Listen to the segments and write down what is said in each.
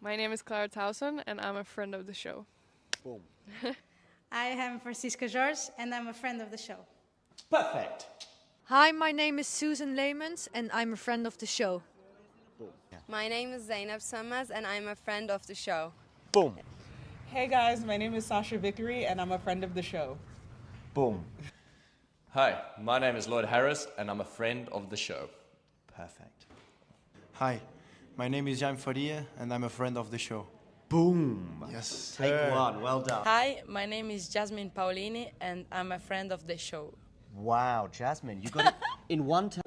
My name is Clara Towson, and I'm a friend of the show. Boom. I am Francisca George, and I'm a friend of the show. Perfect. Hi, my name is Susan Leemans, and I'm a friend of the show. Boom. Yeah. My name is Zainab Sammaz, and I'm a friend of the show. Boom. Hey guys, my name is Sasha Vickery, and I'm a friend of the show. Boom. Hi, my name is Lloyd Harris, and I'm a friend of the show. Perfect. Hi, my name is Jan Faria, and I'm a friend of the show. Boom. Yes. Take one. Well done. Hi, my name is Jasmine Paolini, and I'm a friend of the show. Wow, Jasmine, you got it in one time.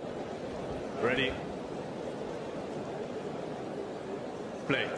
Ready? Play.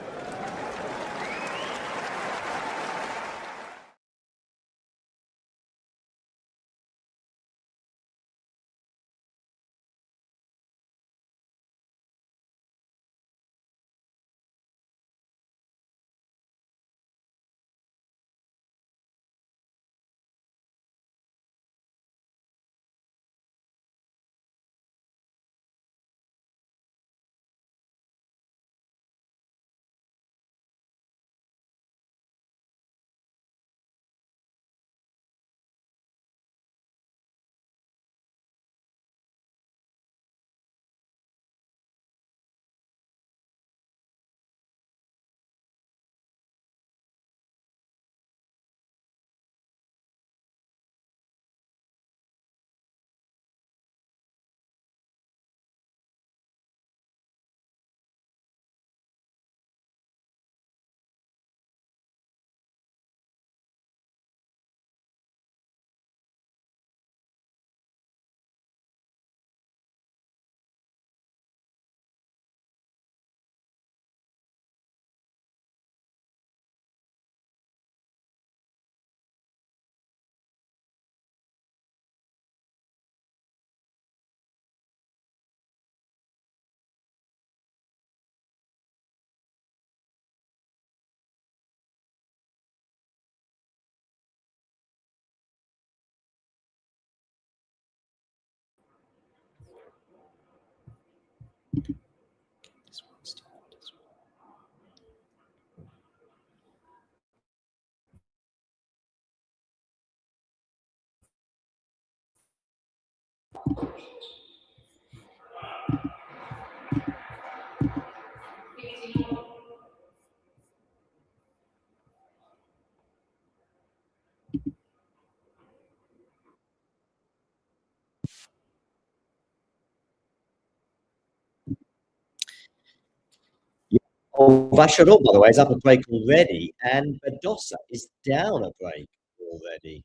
Oh, Vacherot, by the way, is up a break already, and Badosa is down a break already.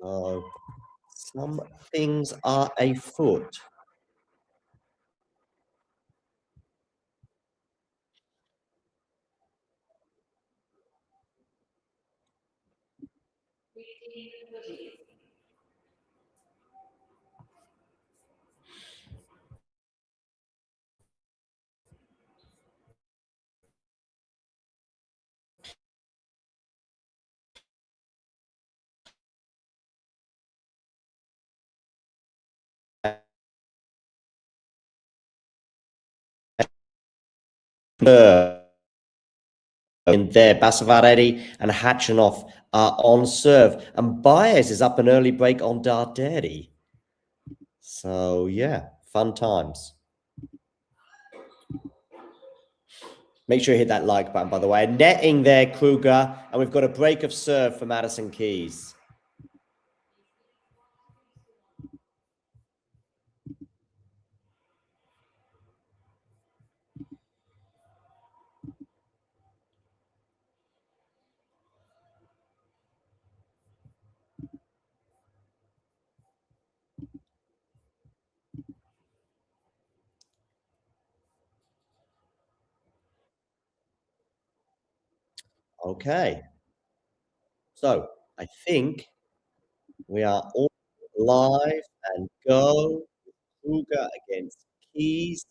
So some things are afoot. In there, Basavaredi and Hachanov are on serve, and Baez is up an early break on Darderi. So yeah, fun times. Make sure you hit that like button, by the way. Netting there, Kruger, and we've got a break of serve for Madison Keys. Okay. So I think we are all live and go. Kruger against Keys.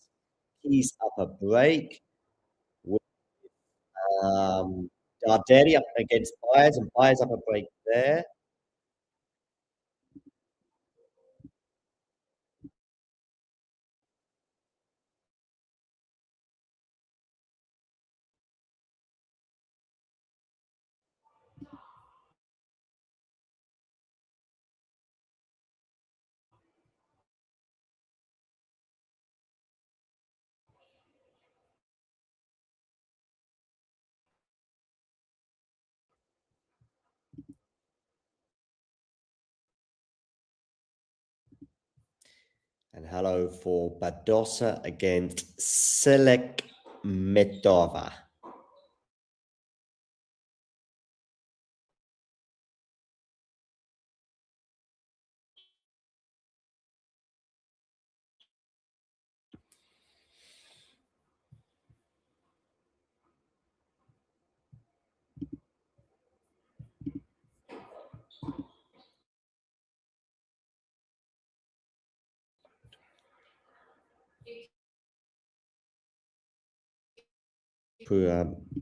Keys up a break. With, Darderi up against Byers, and Byers up a break there. And hello for Badosa against Selekmetova.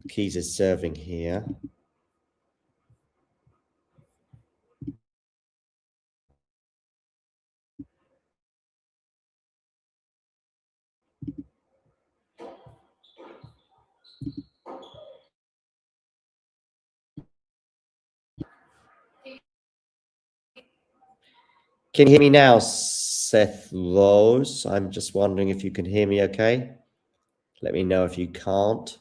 Keys is serving here. Can you hear me now, Seth Rose? I'm just wondering if you can hear me okay. Let me know if you can't.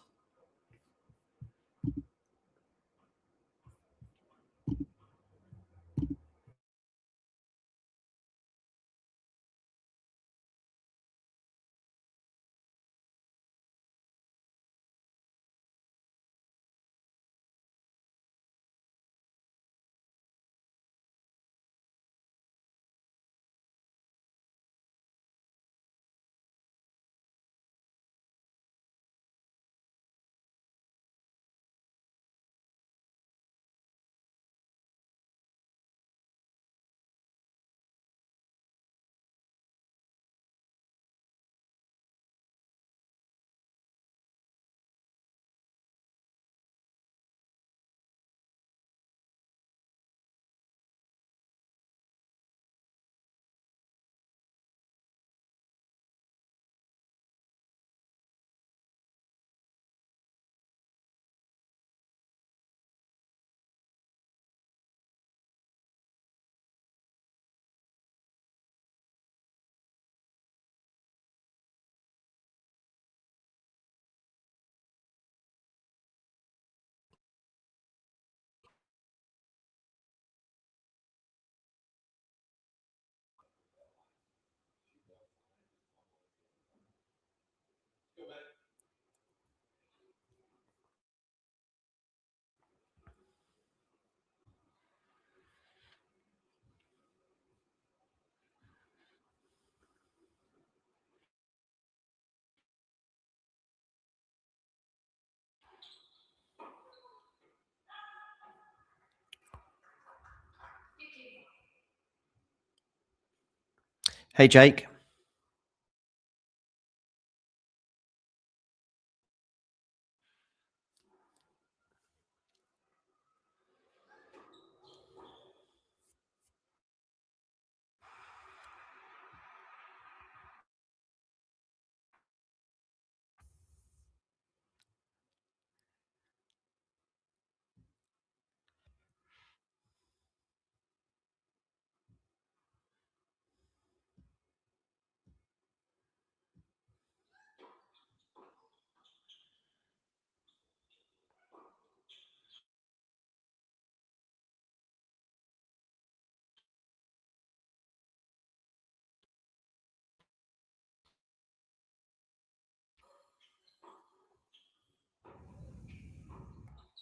Hey, Jake.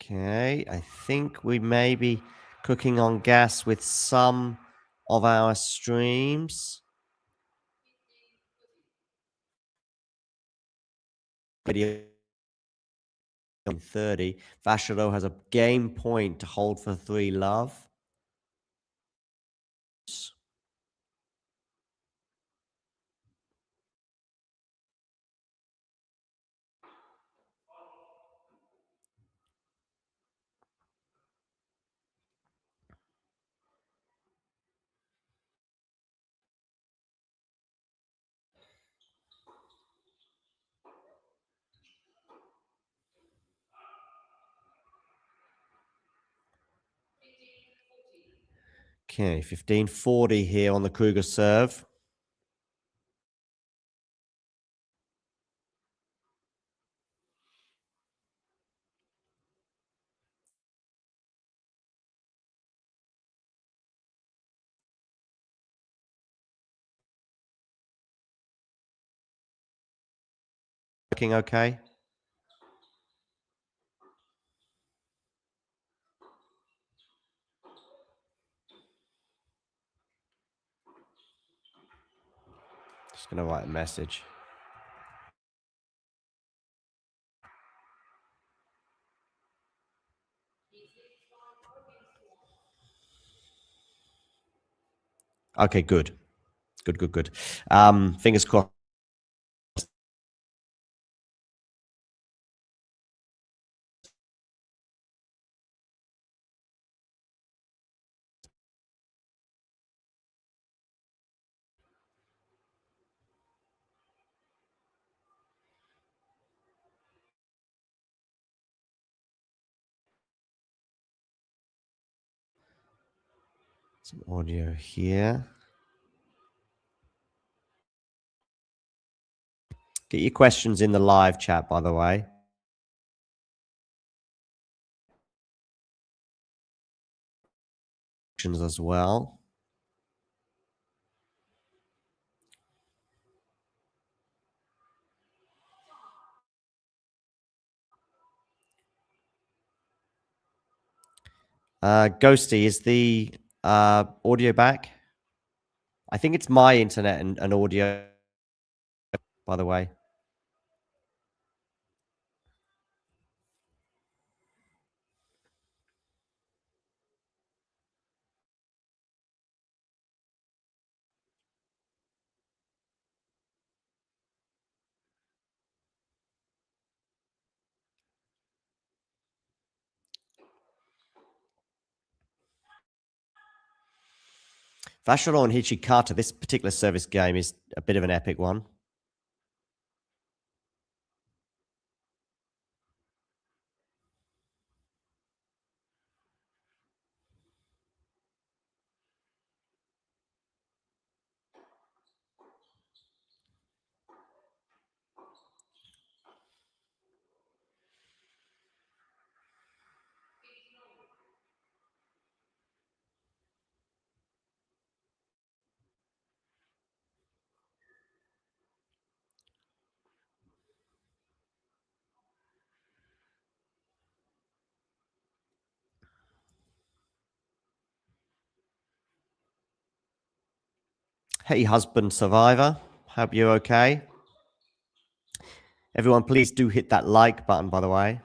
Okay, I think we may be cooking on gas with some of our streams. Video 30. Vacherot has a game point to hold for 3 love. Okay, 1540 here on the Kruger serve. working okay? Just going to write a message. Okay, good. Good. Fingers crossed. Some audio here. Get your questions in the live chat, by the way. As well. Ghosty, is the audio back? I think it's my internet and audio, by the way. Vacherot and Hijikata, this particular service game is a bit of an epic one. Hey, husband survivor. Hope you're okay. Everyone, please do hit that like button, by the way.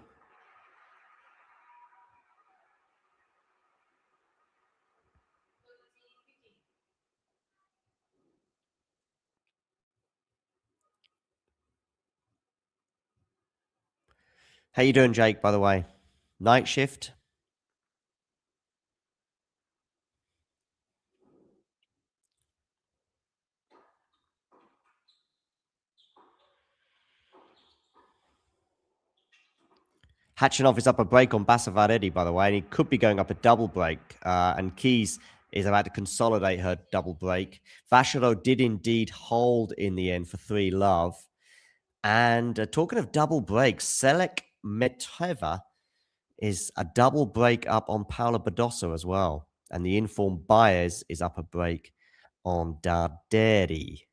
How you doing, Jake, by the way? Night shift? Hachinov is up a break on Basavaredi, by the way, and he could be going up a double break. And Keys is about to consolidate her double break. Vacherot did indeed hold in the end for 3-love. And talking of double breaks, Selek Metreva is a double break up on Paula Badosa as well. And the informed Baez is up a break on Darderi.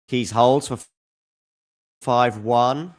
Keys holds for 5-1.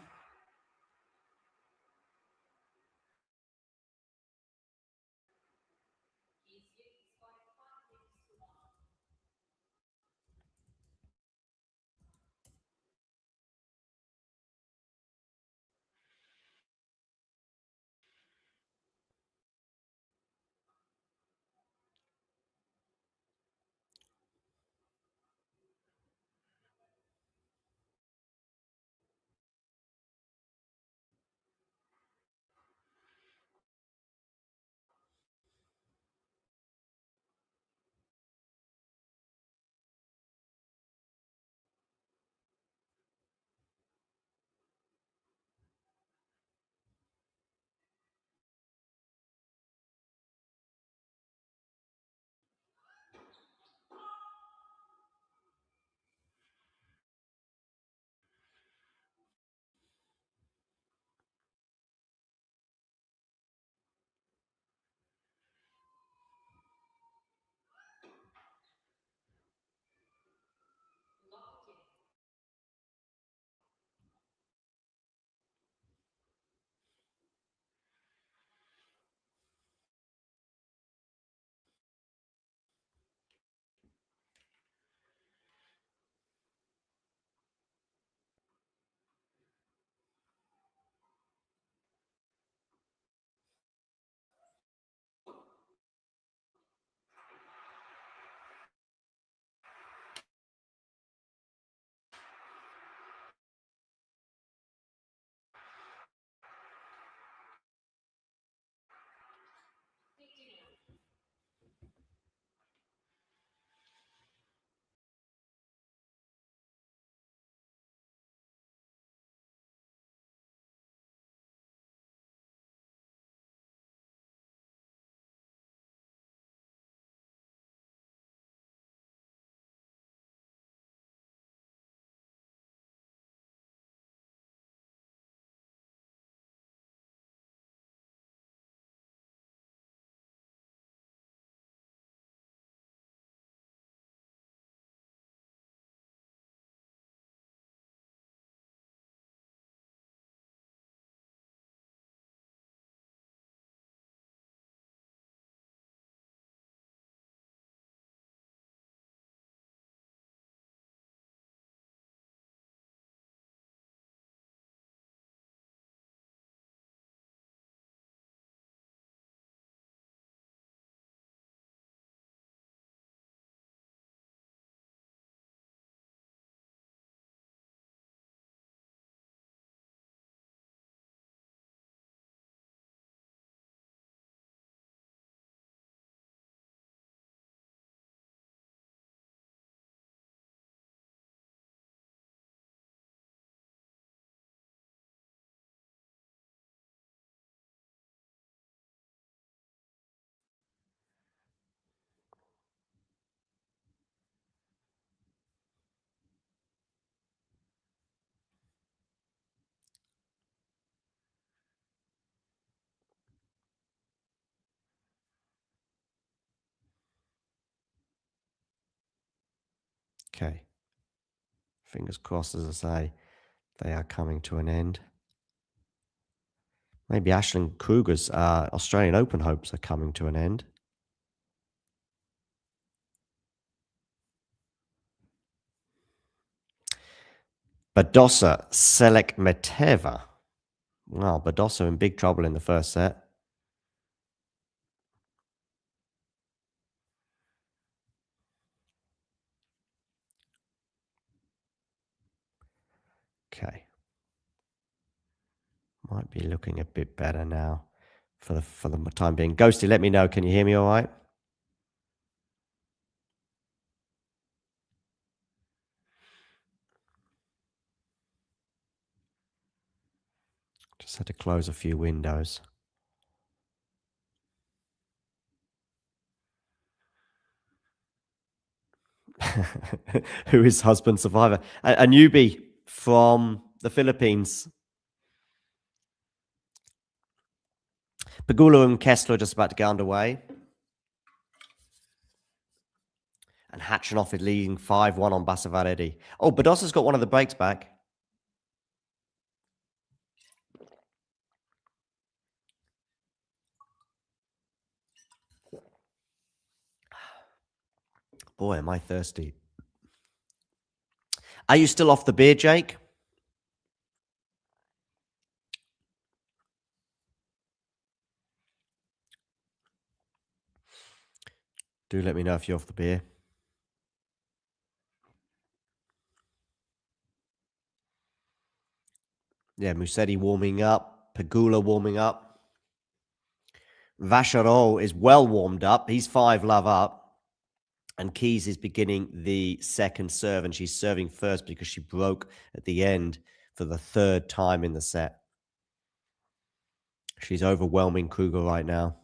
Okay. Fingers crossed, as I say, they are coming to an end. Maybe Aisling Kruger's Australian Open hopes are coming to an end. Badosa Selekmeteva. Wow, Badosa in big trouble in the first set. Okay. Might be looking a bit better now for the time being. Ghosty, let me know. Can you hear me all right? Just had to close a few windows. Who is husband survivor? A newbie from the Philippines. Pegula and Kessler just about to get underway. And Hatchinoff is leading 5-1 on Basavaredi. Oh, Badossa's got one of the breaks back. Boy, am I thirsty. Are you still off the beer, Jake? Do let me know if you're off the beer. Yeah, Musetti warming up. Pegula warming up. Vacherot is well warmed up. He's 5-love up. And Keys is beginning the second serve, and she's serving first because she broke at the end for the third time in the set. She's overwhelming Kruger right now.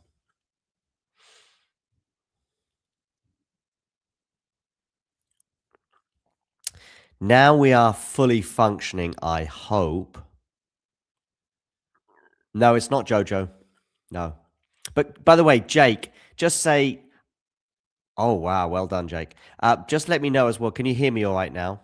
Now we are fully functioning, I hope. No, it's not Jojo. No. But by the way, Jake, just say... Oh, wow. Well done, Jake. Just let me know as well. Can you hear me all right now?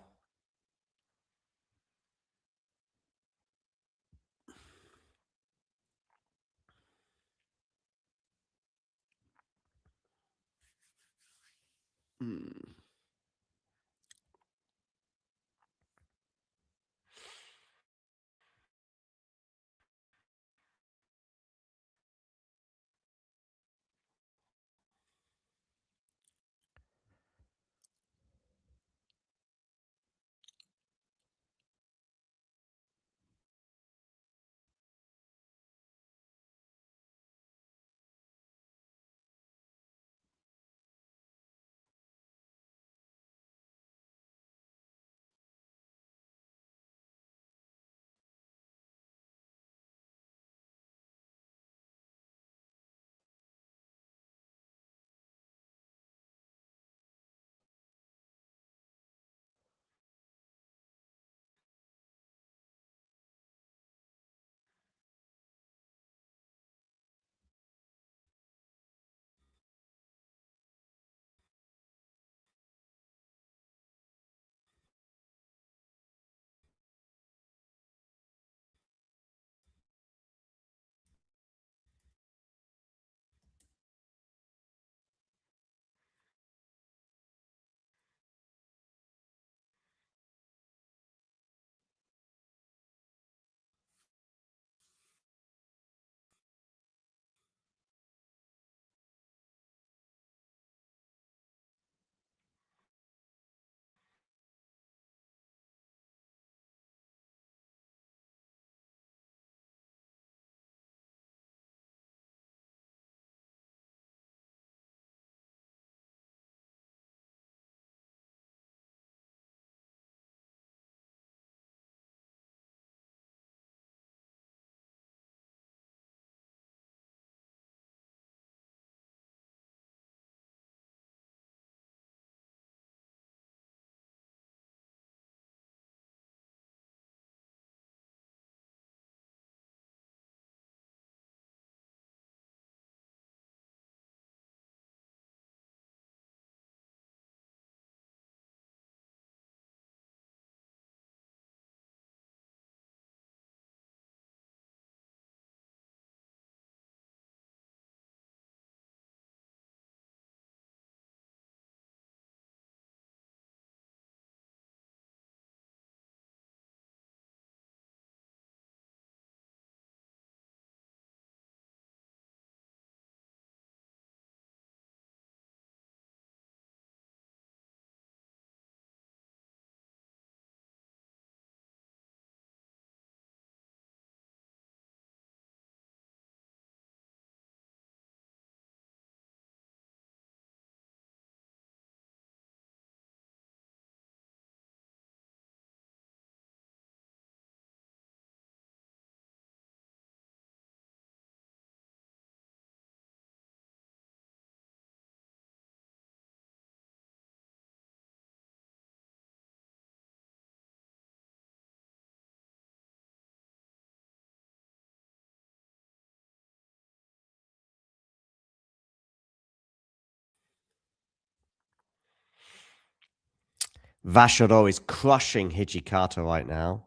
Vacherot is crushing Hijikata right now.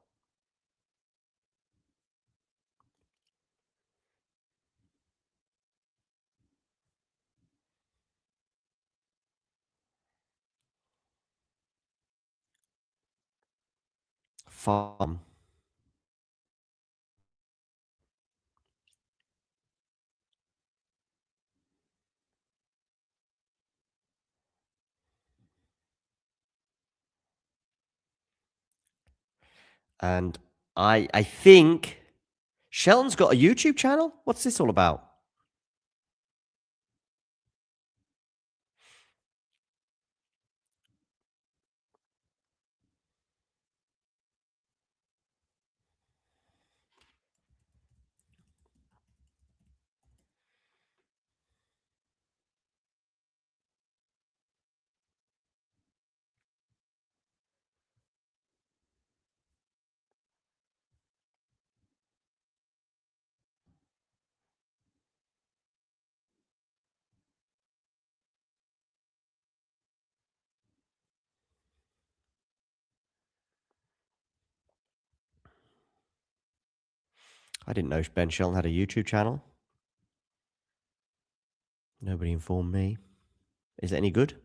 Farm. And I think Shelton's got a YouTube channel. What's this all about? I didn't know Ben Shelton had a YouTube channel. Nobody informed me. Is it any good?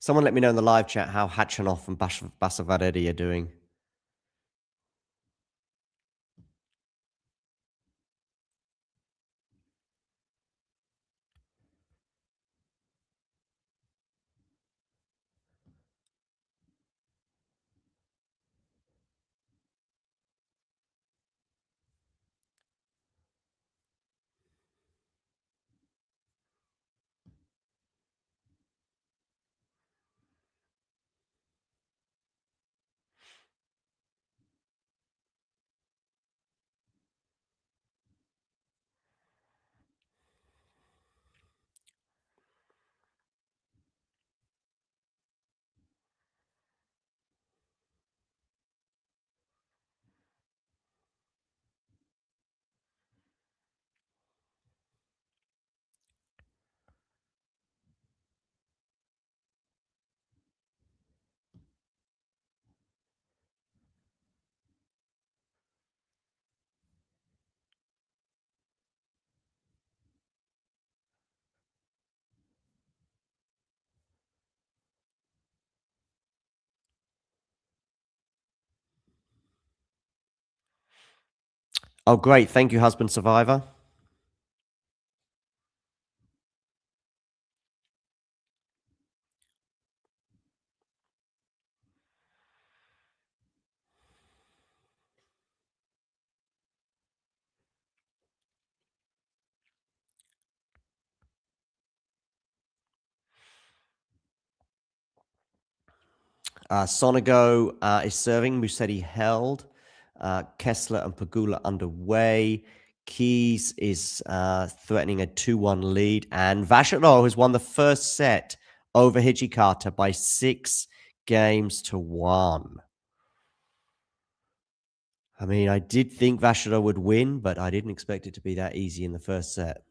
Someone let me know in the live chat how Hachanov and Basavaredi are doing. Oh, great. Thank you, Husband Survivor. Sonego is serving. Musetti held. Kessler and Pagula underway. Keys is threatening a 2-1 lead. And Vacherot has won the first set over Hijikata by 6 games to 1. I mean, I did think Vacherot would win, but I didn't expect it to be that easy in the first set.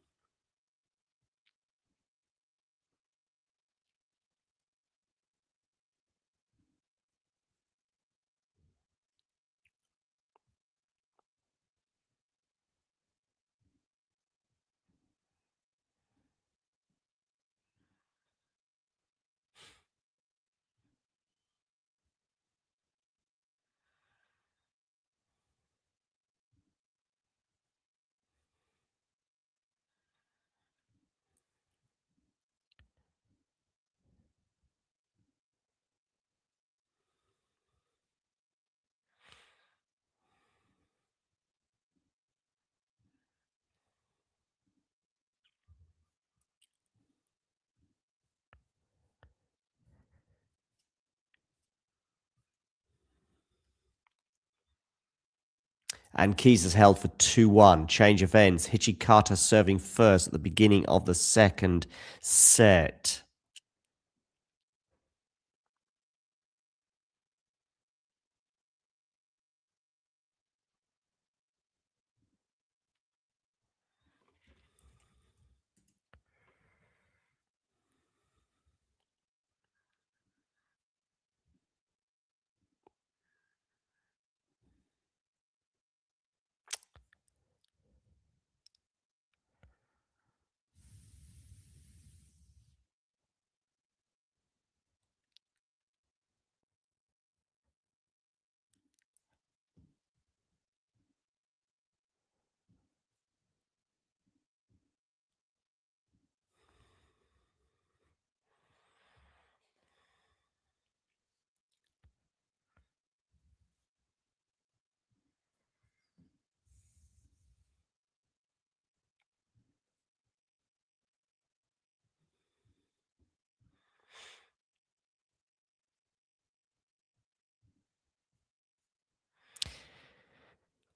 And Keys is held for 2-1. Change of ends. Hijikata serving first at the beginning of the second set.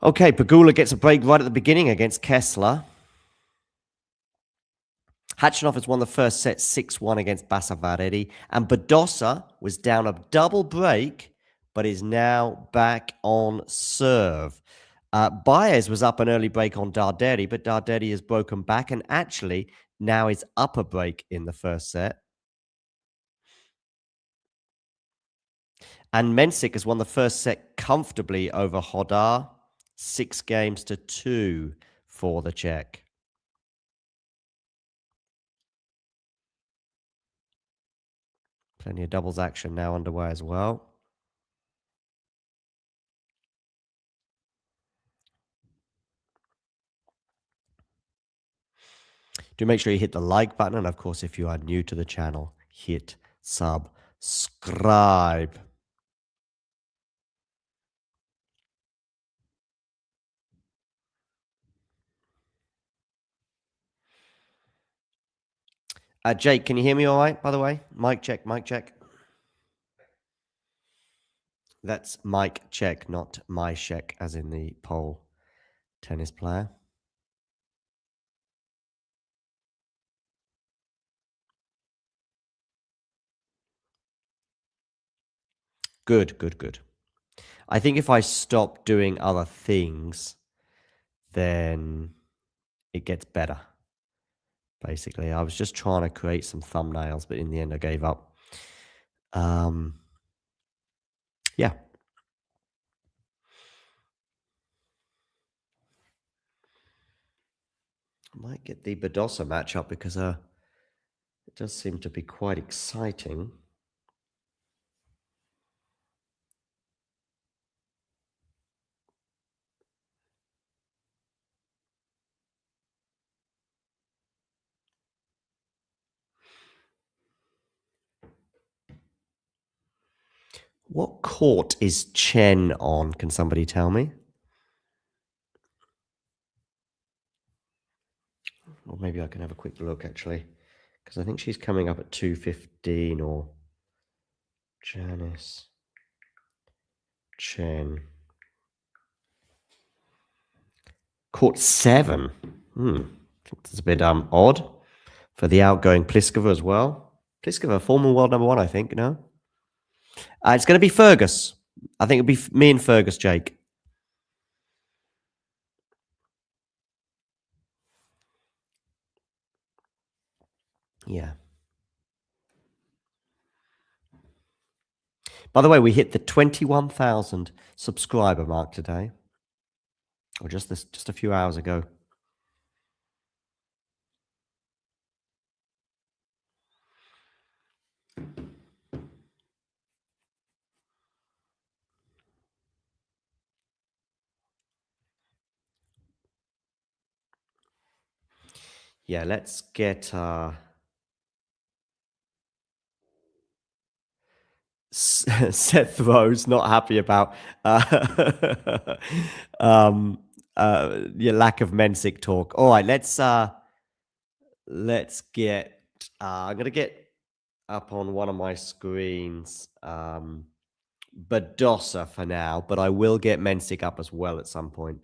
Okay, Pegula gets a break right at the beginning against Kessler. Khachanov has won the first set 6-1 against Basavaredi. And Badosa was down a double break, but is now back on serve. Baez was up an early break on Darderi, but Darderi has broken back and actually now is up a break in the first set. And Mensik has won the first set comfortably over Hodar, 6-2 for the Czech. Plenty of doubles action now underway as well. Do make sure you hit the like button. And of course, if you are new to the channel, hit subscribe. Jake, can you hear me all right, by the way? Mic check, mic check. That's mic check, not my check, as in the pole tennis player. Good, good, good. I think if I stop doing other things, then it gets better. Basically, I was just trying to create some thumbnails, but in the end I gave up. Yeah. I might get the Badosa matchup because it does seem to be quite exciting. What court is Chen on? Can somebody tell me? Or maybe I can have a quick look, actually. Because I think she's coming up at 2:15 or Janice Chen. Court 7. I think that's a bit odd for the outgoing Pliskova as well. Pliskova, former world number 1, I think, no? It's going to be Fergus. I think it'll be me and Fergus, Jake. Yeah. By the way, we hit the 21,000 subscriber mark today. Or just a few hours ago. Yeah, let's get Seth Rose not happy about your lack of Mensik talk. All right, let's get I'm gonna get up on one of my screens Badosa for now, but I will get Mensik up as well at some point.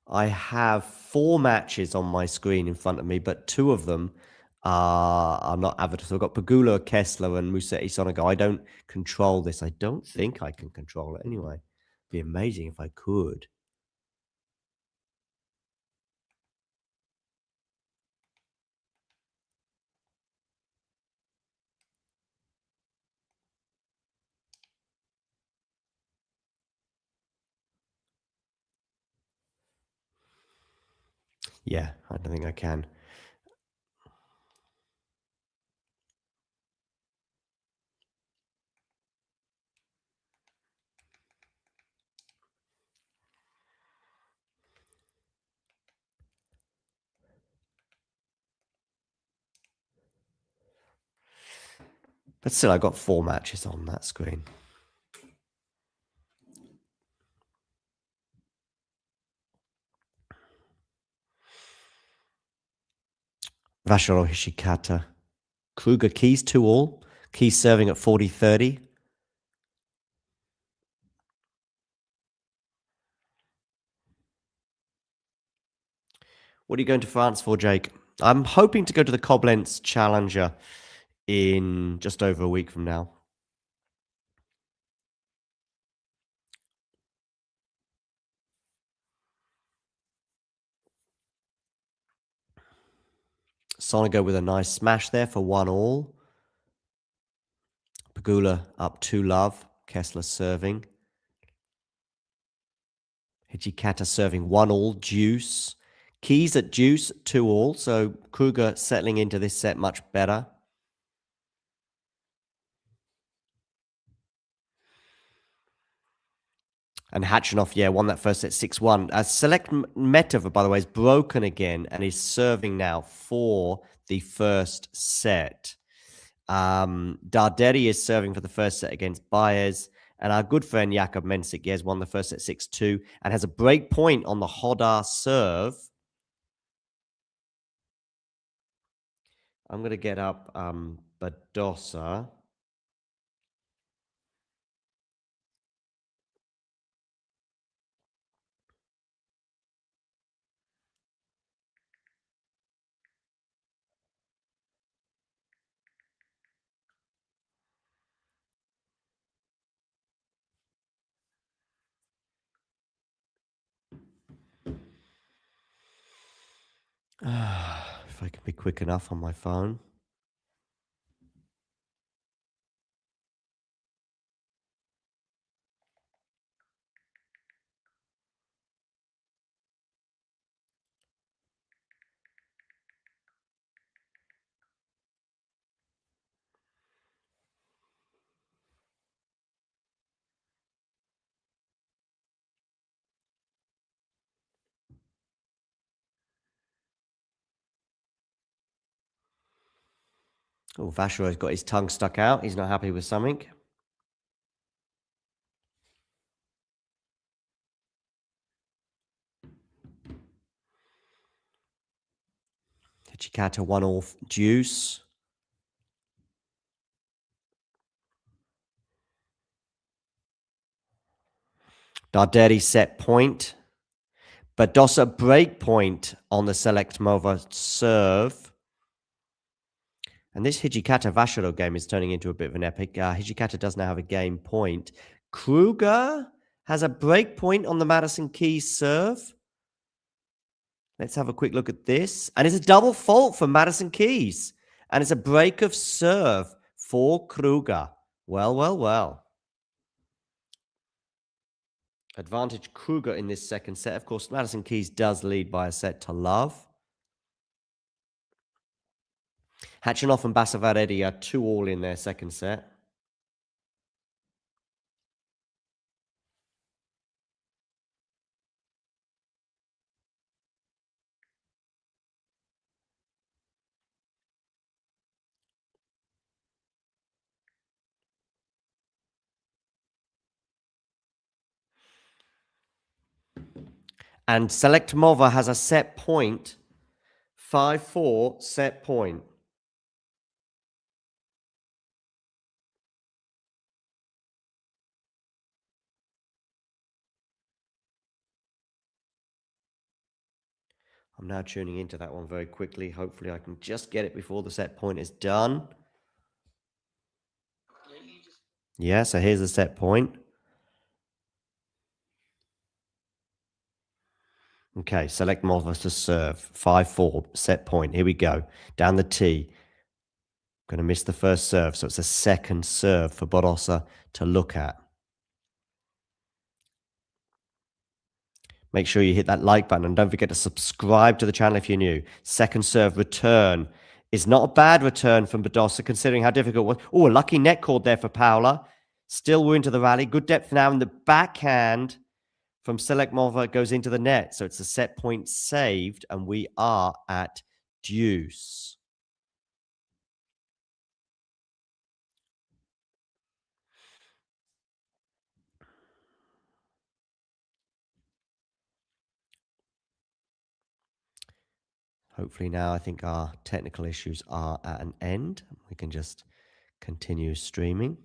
I have 4 matches on my screen in front of me, but 2 of them are not advertised. So I've got Pegula, Kessler, and Musetti Sonego. I don't control this. I don't think I can control it anyway. It'd be amazing if I could. Yeah, I don't think I can. But still, I got 4 matches on that screen. Vacherot, Hijikata. Kruger, Keys 2-all. Keys serving at 40-30. What are you going to France for, Jake? I'm hoping to go to the Koblenz Challenger in just over a week from now. Sonego with a nice smash there for 1-all. Pegula up 2-love. Kessler serving. Hijikata serving 1-all. Deuce. Keys at deuce, 2-all. So Kruger settling into this set much better. And Hachinov, yeah, won that first set 6-1. Select Metova, by the way, is broken again and is serving now for the first set. Darderi is serving for the first set against Baez. And our good friend Jakub Mensik, has won the first set 6-2 and has a break point on the Hodar serve. I'm going to get up Badosa. If I can be quick enough on my phone. Oh, Vacherot's got his tongue stuck out. He's not happy with something. Hijikata 1-all deuce. Darderi set point. Badosa break point on the Select Mova serve. And this Hijikata Vacherot game is turning into a bit of an epic. Hijikata does now have a game point. Kruger has a break point on the Madison Keys serve. Let's have a quick look at this. And it's a double fault for Madison Keys. And it's a break of serve for Kruger. Well, well, well. Advantage Kruger in this second set. Of course, Madison Keys does lead by a set to love. Hachinov and Basavaredi are 2-all in their second set. And Select Mova has a set point. 5-4 set point. I'm now tuning into that one very quickly. Hopefully I can just get it before the set point is done. Yeah, so here's the set point. Okay, Selekmova to serve. 5-4, set point. Here we go. Down the tee. Going to miss the first serve, so it's a second serve for Badosa to look at. Make sure you hit that like button and don't forget to subscribe to the channel if you're new. Second serve return is not a bad return from Badosa considering how difficult it was. Oh, a lucky net cord there for Paula. Still we're into the rally. Good depth now, and the backhand from Selekmova goes into the net. So it's a set point saved, and we are at deuce. Hopefully now I think our technical issues are at an end. We can just continue streaming.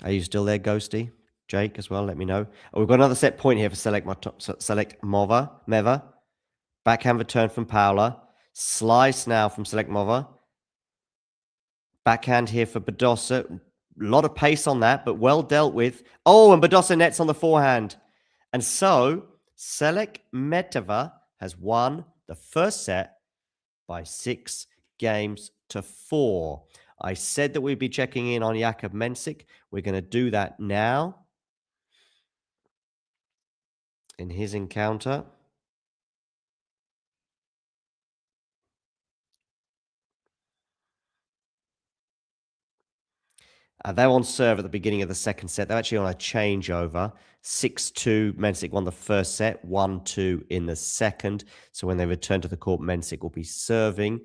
Are you still there, Ghosty? Jake as well, let me know. Oh, we've got another set point here for Selekmova. Backhand return from Paula. Slice now from Selekmova. Backhand here for Badosa. A lot of pace on that, but well dealt with. Oh, and Badosa nets on the forehand. And so, Selekmova has won the first set by 6 games to 4. I said that we'd be checking in on Jakub Mensik. We're going to do that now in his encounter. They're on serve at the beginning of the second set. They're actually on a changeover. 6-2, Mensik won the first set, 1-2 in the second. So when they return to the court, Mensik will be serving.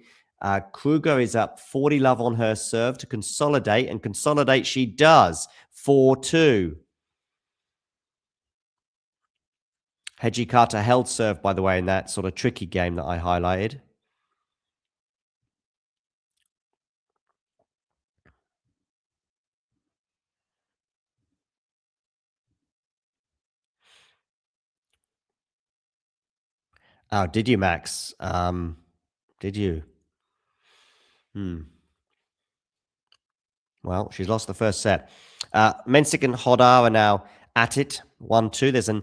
Kruger is up 40 love on her serve to consolidate, and consolidate she does. 4-2. Hijikata held serve, by the way, in that sort of tricky game that I highlighted. Oh, did you, Max? Did you? Well, she's lost the first set. Mensik and Hodar are now at it. 1-2. There's a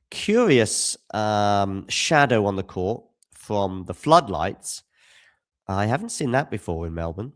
curious shadow on the court from the floodlights. I haven't seen that before in Melbourne.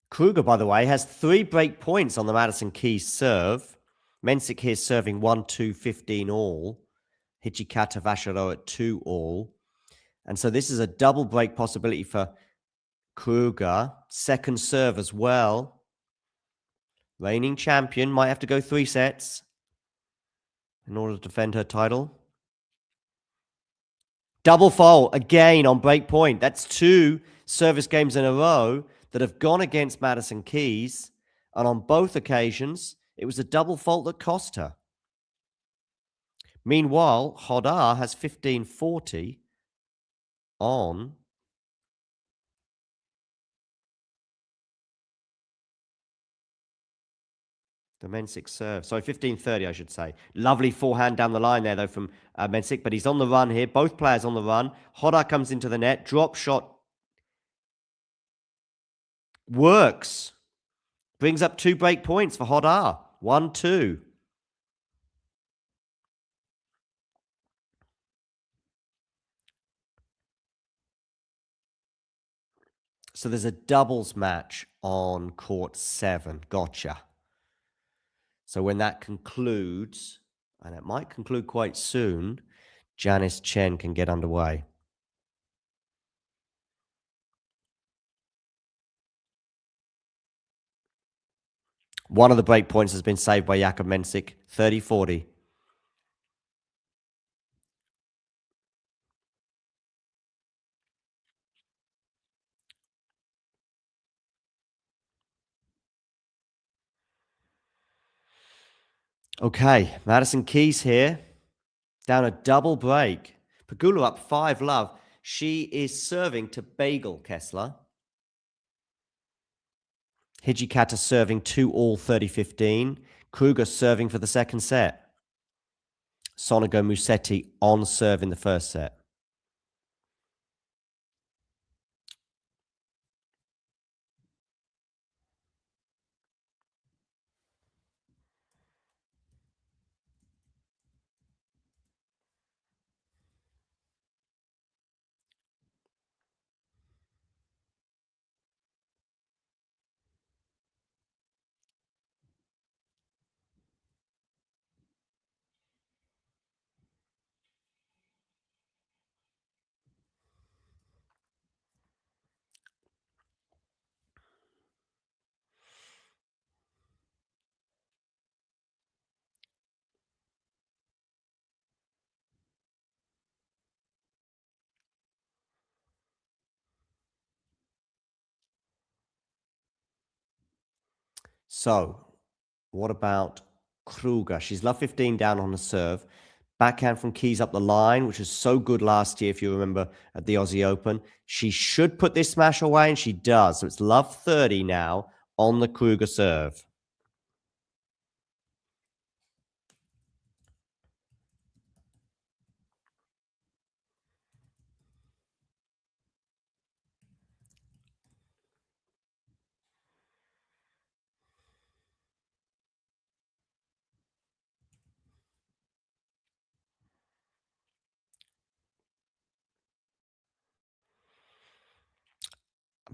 Kruger, by the way, has 3 break points on the Madison Keys serve. Mensik here serving 1-2, 15 all. Hijikata Vacherot at 2 all. And so this is a double break possibility for Kruger. Second serve as well. Reigning champion might have to go 3 sets in order to defend her title. Double fault again on break point. That's 2 service games in a row that have gone against Madison Keys. And on both occasions, it was a double fault that cost her. Meanwhile, Hodar has 15-40 on the Mensik serve. Sorry, 15-30, I should say. Lovely forehand down the line there, though, from Mensik. But he's on the run here. Both players on the run. Hodar comes into the net. Drop shot. Works. Brings up 2 break points for Hodar. 1-2. So there's a doubles match on court 7. Gotcha. So when that concludes, and it might conclude quite soon, Janice Chen can get underway. One of the break points has been saved by Jakub Mensik. 30-40. Okay, Madison Keys here. Down a double break. Pegula up 5-love. She is serving to Bagel Kessler. Hijikata serving 2-all 30-15. Kruger serving for the second set. Sonego Musetti on serve in the first set. So, what about Kruger? She's love 15 down on the serve. Backhand from Keys up the line, which was so good last year, if you remember, at the Aussie Open. She should put this smash away, and she does. So it's love 30 now on the Kruger serve.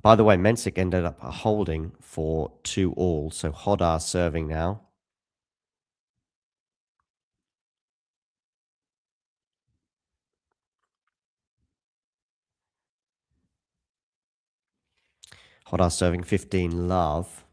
By the way, Mensik ended up holding for 2-all. So Hodar serving now. Hodar serving 15-love.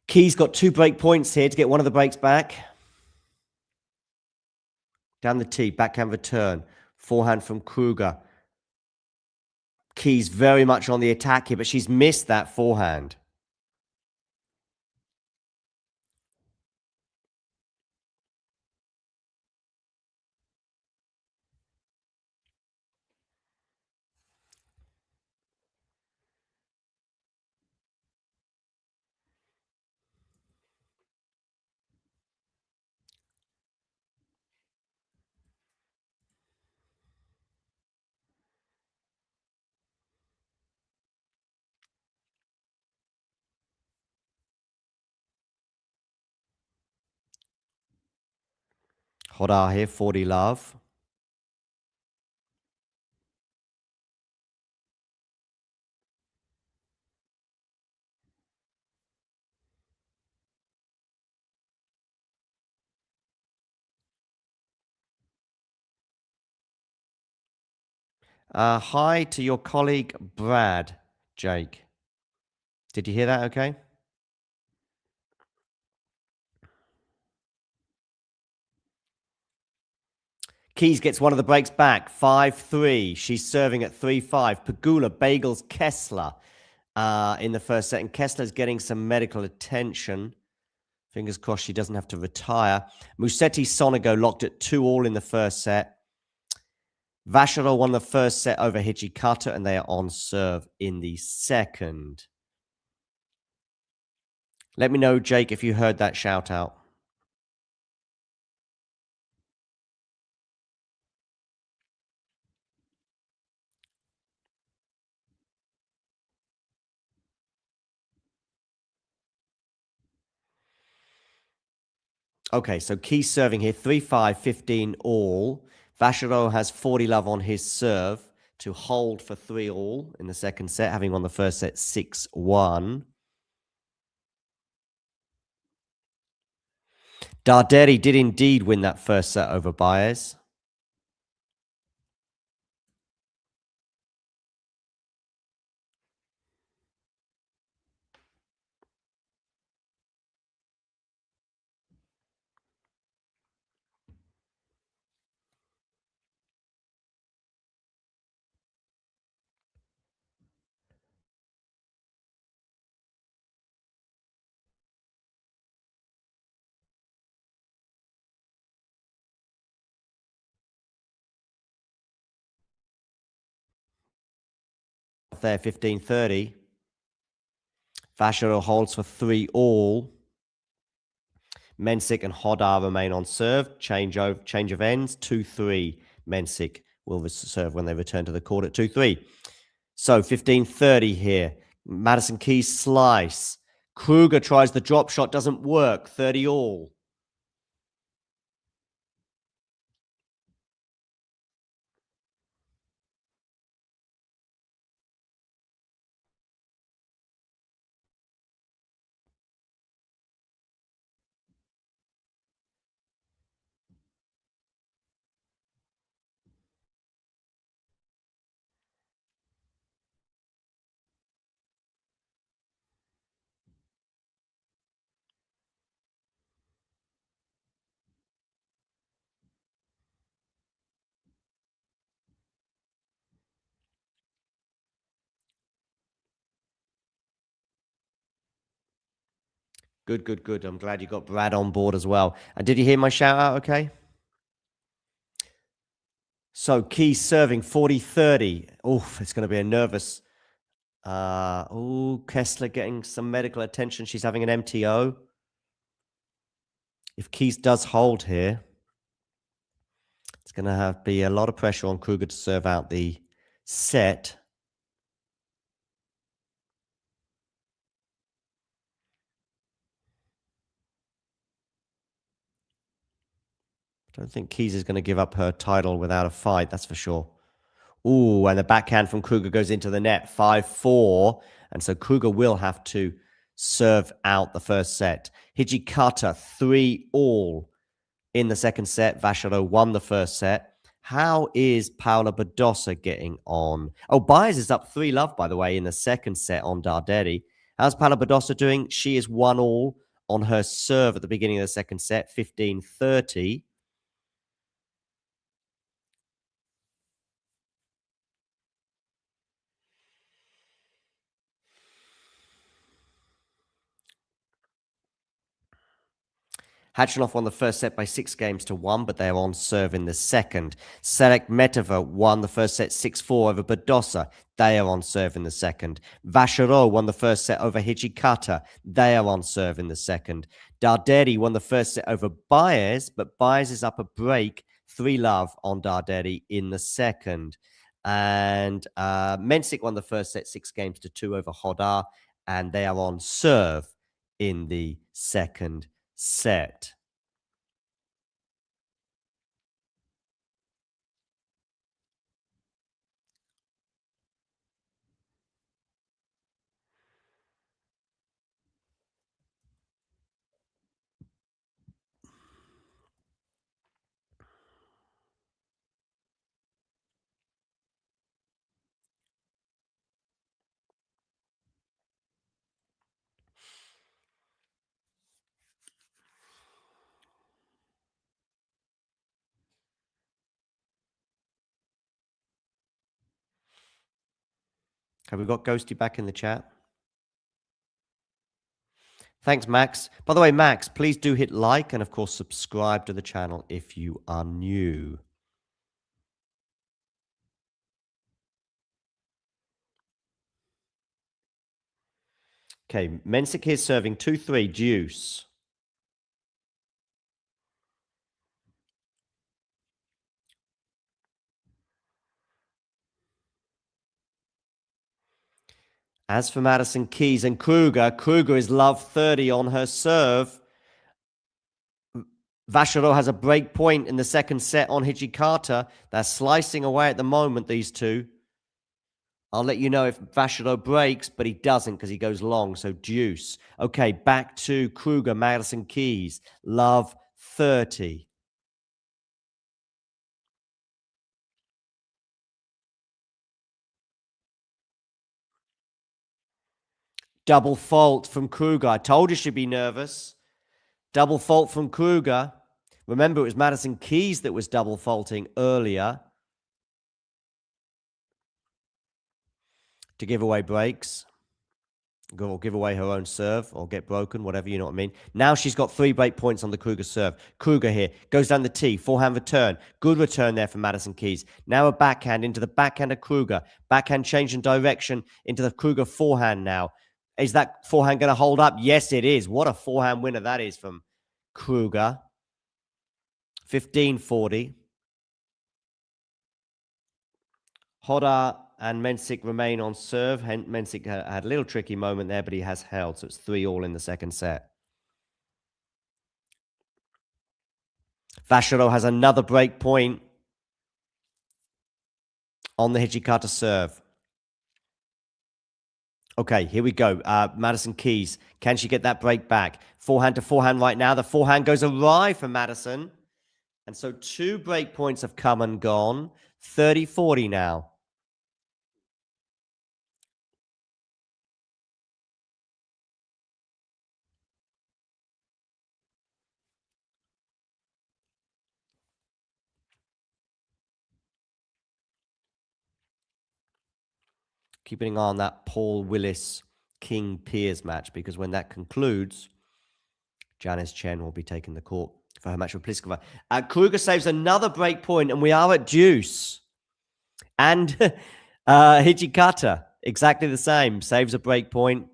Keys got 2 break points here to get one of the breaks back. Down the tee, backhand return. Forehand from Kruger. Keys very much on the attack here, but she's missed that forehand. Hodar here, 40-love. Hi to your colleague, Brad, Jake. Did you hear that okay? Keys gets one of the breaks back, 5-3. She's serving at 3-5. Pegula bagels Kessler in the first set, and Kessler's getting some medical attention. Fingers crossed she doesn't have to retire. Musetti Sonego locked at 2-all in the first set. Vacherot won the first set over Hijikata, and they are on serve in the second. Let me know, Jake, if you heard that shout out. Okay, so Keys serving here, 3-5, 15-all. Vacherot has 40 love on his serve to hold for 3-all in the second set, having won the first set 6-1. Darderi did indeed win that first set over Baez. There, 15-30. Vacherot holds for 3-all. Mensik and Hodar remain on serve. Change of ends, 2-3. Mensik will serve when they return to the court at 2-3. So 15-30 here. Madison Keys slice. Kruger tries the drop shot, doesn't work. 30-all. Good, good, good. I'm glad you got Brad on board as well. And did you hear my shout out okay? So Keys serving 40-30. Oof, it's going to be a nervous. Kessler getting some medical attention. She's having an MTO. If Keys does hold here, it's going to be a lot of pressure on Kruger to serve out the set. I don't think Keys is going to give up her title without a fight, that's for sure. Ooh, and the backhand from Kruger goes into the net, 5-4. And so Kruger will have to serve out the first set. Hijikata, 3-all in the second set. Vacherot won the first set. How is Paula Badosa getting on? Oh, Baez is up 3-love, by the way, in the second set on Darderi. How's Paula Badosa doing? She is 1-all on her serve at the beginning of the second set, 15-30. Hachanov won the first set by 6-1, but they're on serve in the second. Selek Metova won the first set 6-4 over Badosa. They are on serve in the second. Vacherot won the first set over Hijikata. They are on serve in the second. Darderi won the first set over Baez, but Baez is up a break, 3-love on Darderi in the second. And Mensik won the first set 6-2 over Hodar, and they are on serve in the second set. Have we got Ghosty back in the chat? Thanks, Max. By the way, Max, please do hit like and, of course, subscribe to the channel if you are new. Okay, Mensik here serving 2-3 deuce. As for Madison Keys and Kruger, Kruger is love 30 on her serve. Vacherot has a break point in the second set on Hijikata. They're slicing away at the moment, these two. I'll let you know if Vacherot breaks, but he doesn't because he goes long, so deuce. Okay, back to Kruger, Madison Keys. Love 30. Double fault from Kruger. I told you she'd be nervous. Double fault from Kruger. Remember, it was Madison Keys that was double faulting earlier to give away breaks. Or give away her own serve or get broken, whatever, you know what I mean. Now she's got 3 break points on the Kruger serve. Kruger here goes down the tee, forehand return. Good return there from Madison Keys. Now a backhand into the backhand of Kruger. Backhand change in direction into the Kruger forehand now. Is that forehand going to hold up? Yes, it is. What a forehand winner that is from Kruger. 15-40. Hodder and Mensik remain on serve. Mensik had a little tricky moment there, but he has held. So it's 3-all in the second set. Vacherot has another break point on the Hijikata serve. Okay, here we go. Madison Keys. Can she get that break back? Forehand to forehand right now. The forehand goes awry for Madison. And so 2 break points have come and gone. 30-40 now. Keeping an eye on that Paul Willis King Piers match, because when that concludes, Janice Chen will be taking the court for her match with Pliskova. Kruger saves another break point, and we are at deuce. And Hijikata, exactly the same, saves a break point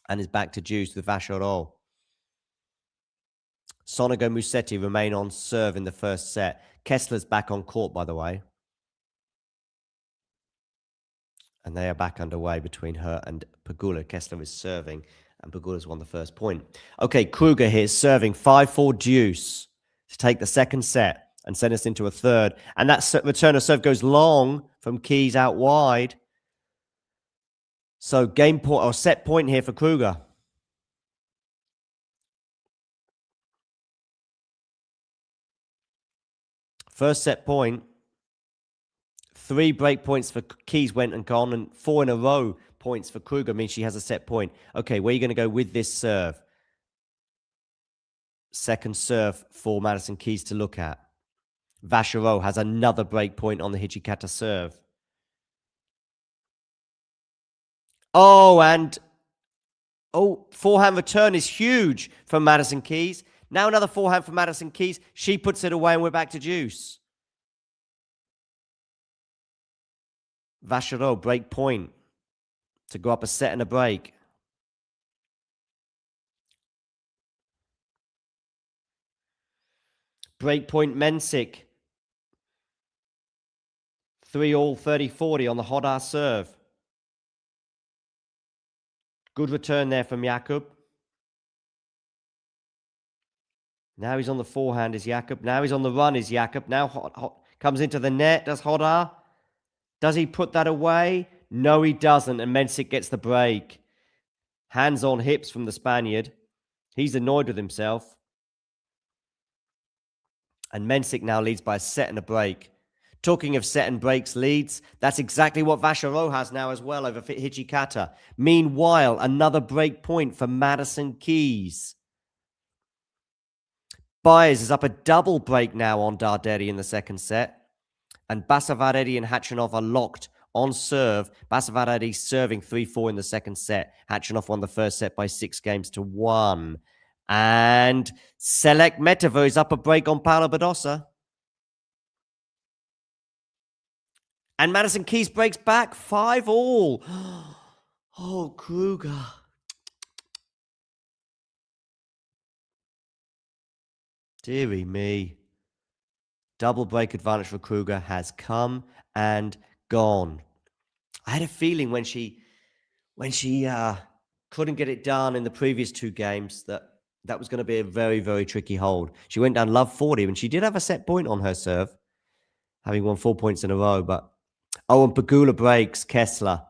and is back to deuce with Vacherot. Sonego Musetti remain on serve in the first set. Kessler's back on court, by the way. And they are back underway between her and Pegula. Kessler is serving, and Pegula's won the first point. Okay, Kruger here serving 5-4 deuce to take the second set and send us into a third. And that return of serve goes long from Keys out wide. So game point or set point here for Kruger. First set point. 3 break points for Keys went and gone, and 4 in a row points for Kruger means she has a set point. Okay, where are you going to go with this serve? Second serve for Madison Keys to look at. Vacherot has another break point on the Hijikata serve. Oh, and forehand return is huge from Madison Keys. Now another forehand for Madison Keys. She puts it away and we're back to deuce. Vacherot, break point to go up a set and a break. Break point Mensik. 3-all, 30-40 on the Hodder serve. Good return there from Jakub. Now he's on the forehand, is Jakub. Now he's on the run, is Jakub. Now comes into the net, does Hodder. Does he put that away? No, he doesn't. And Mensik gets the break. Hands on hips from the Spaniard. He's annoyed with himself. And Mensik now leads by a set and a break. Talking of set and breaks leads, that's exactly what Vacherot has now as well over Hijikata. Meanwhile, another break point for Madison Keys. Baez is up a double break now on Darderi in the second set. And Basavaredi and Khachanov are locked on serve. Basavaredi serving 3-4 in the second set. Khachanov won the first set by 6-1. And Selekmetova is up a break on Paula Badosa. And Madison Keys breaks back 5-all. Oh, Kruger. Dearie me. Double break advantage for Kruger has come and gone. I had a feeling when she couldn't get it done in the previous two games that was going to be a very, very tricky hold. She went down love 40, and she did have a set point on her serve, having won 4 points in a row. But and Pegula breaks Kessler.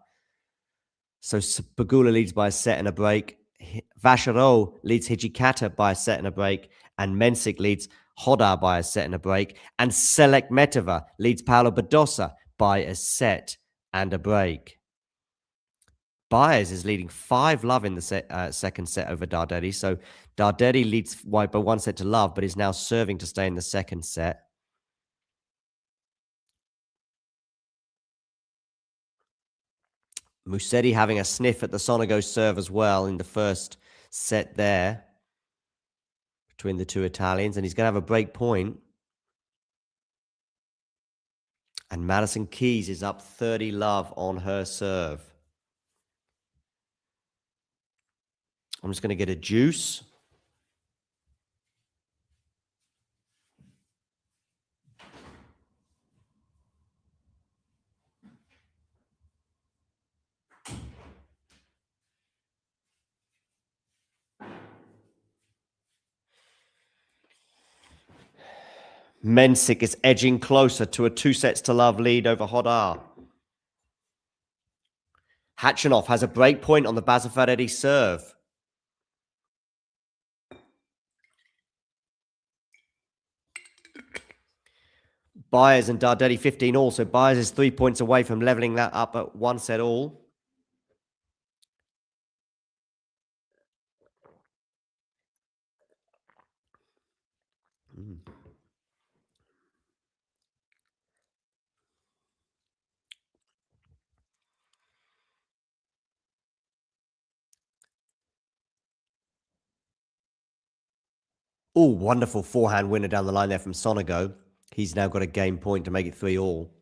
So Pegula leads by a set and a break. Vacherot leads Hijikata by a set and a break. And Mensik leads Hodar by a set and a break. And Selekmetova leads Paula Badosa by a set and a break. Baez is leading 5-love in the second set over Darderi. So Darderi leads by 1 set to love, but is now serving to stay in the second set. Musetti having a sniff at the Sonego serve as well in the first set there between the two Italians. And he's going to have a break point. And Madison Keys is up 30-love on her serve. I'm just going to get a juice. Mensik is edging closer to a 2-sets-to-love lead over Hodar. Khachanov has a break point on the Basavaredi serve. Baez and Darderi 15-all. So Baez is 3 points away from leveling that up at 1 set all. Oh, wonderful forehand winner down the line there from Sonego. He's now got a game point to make it 3-all.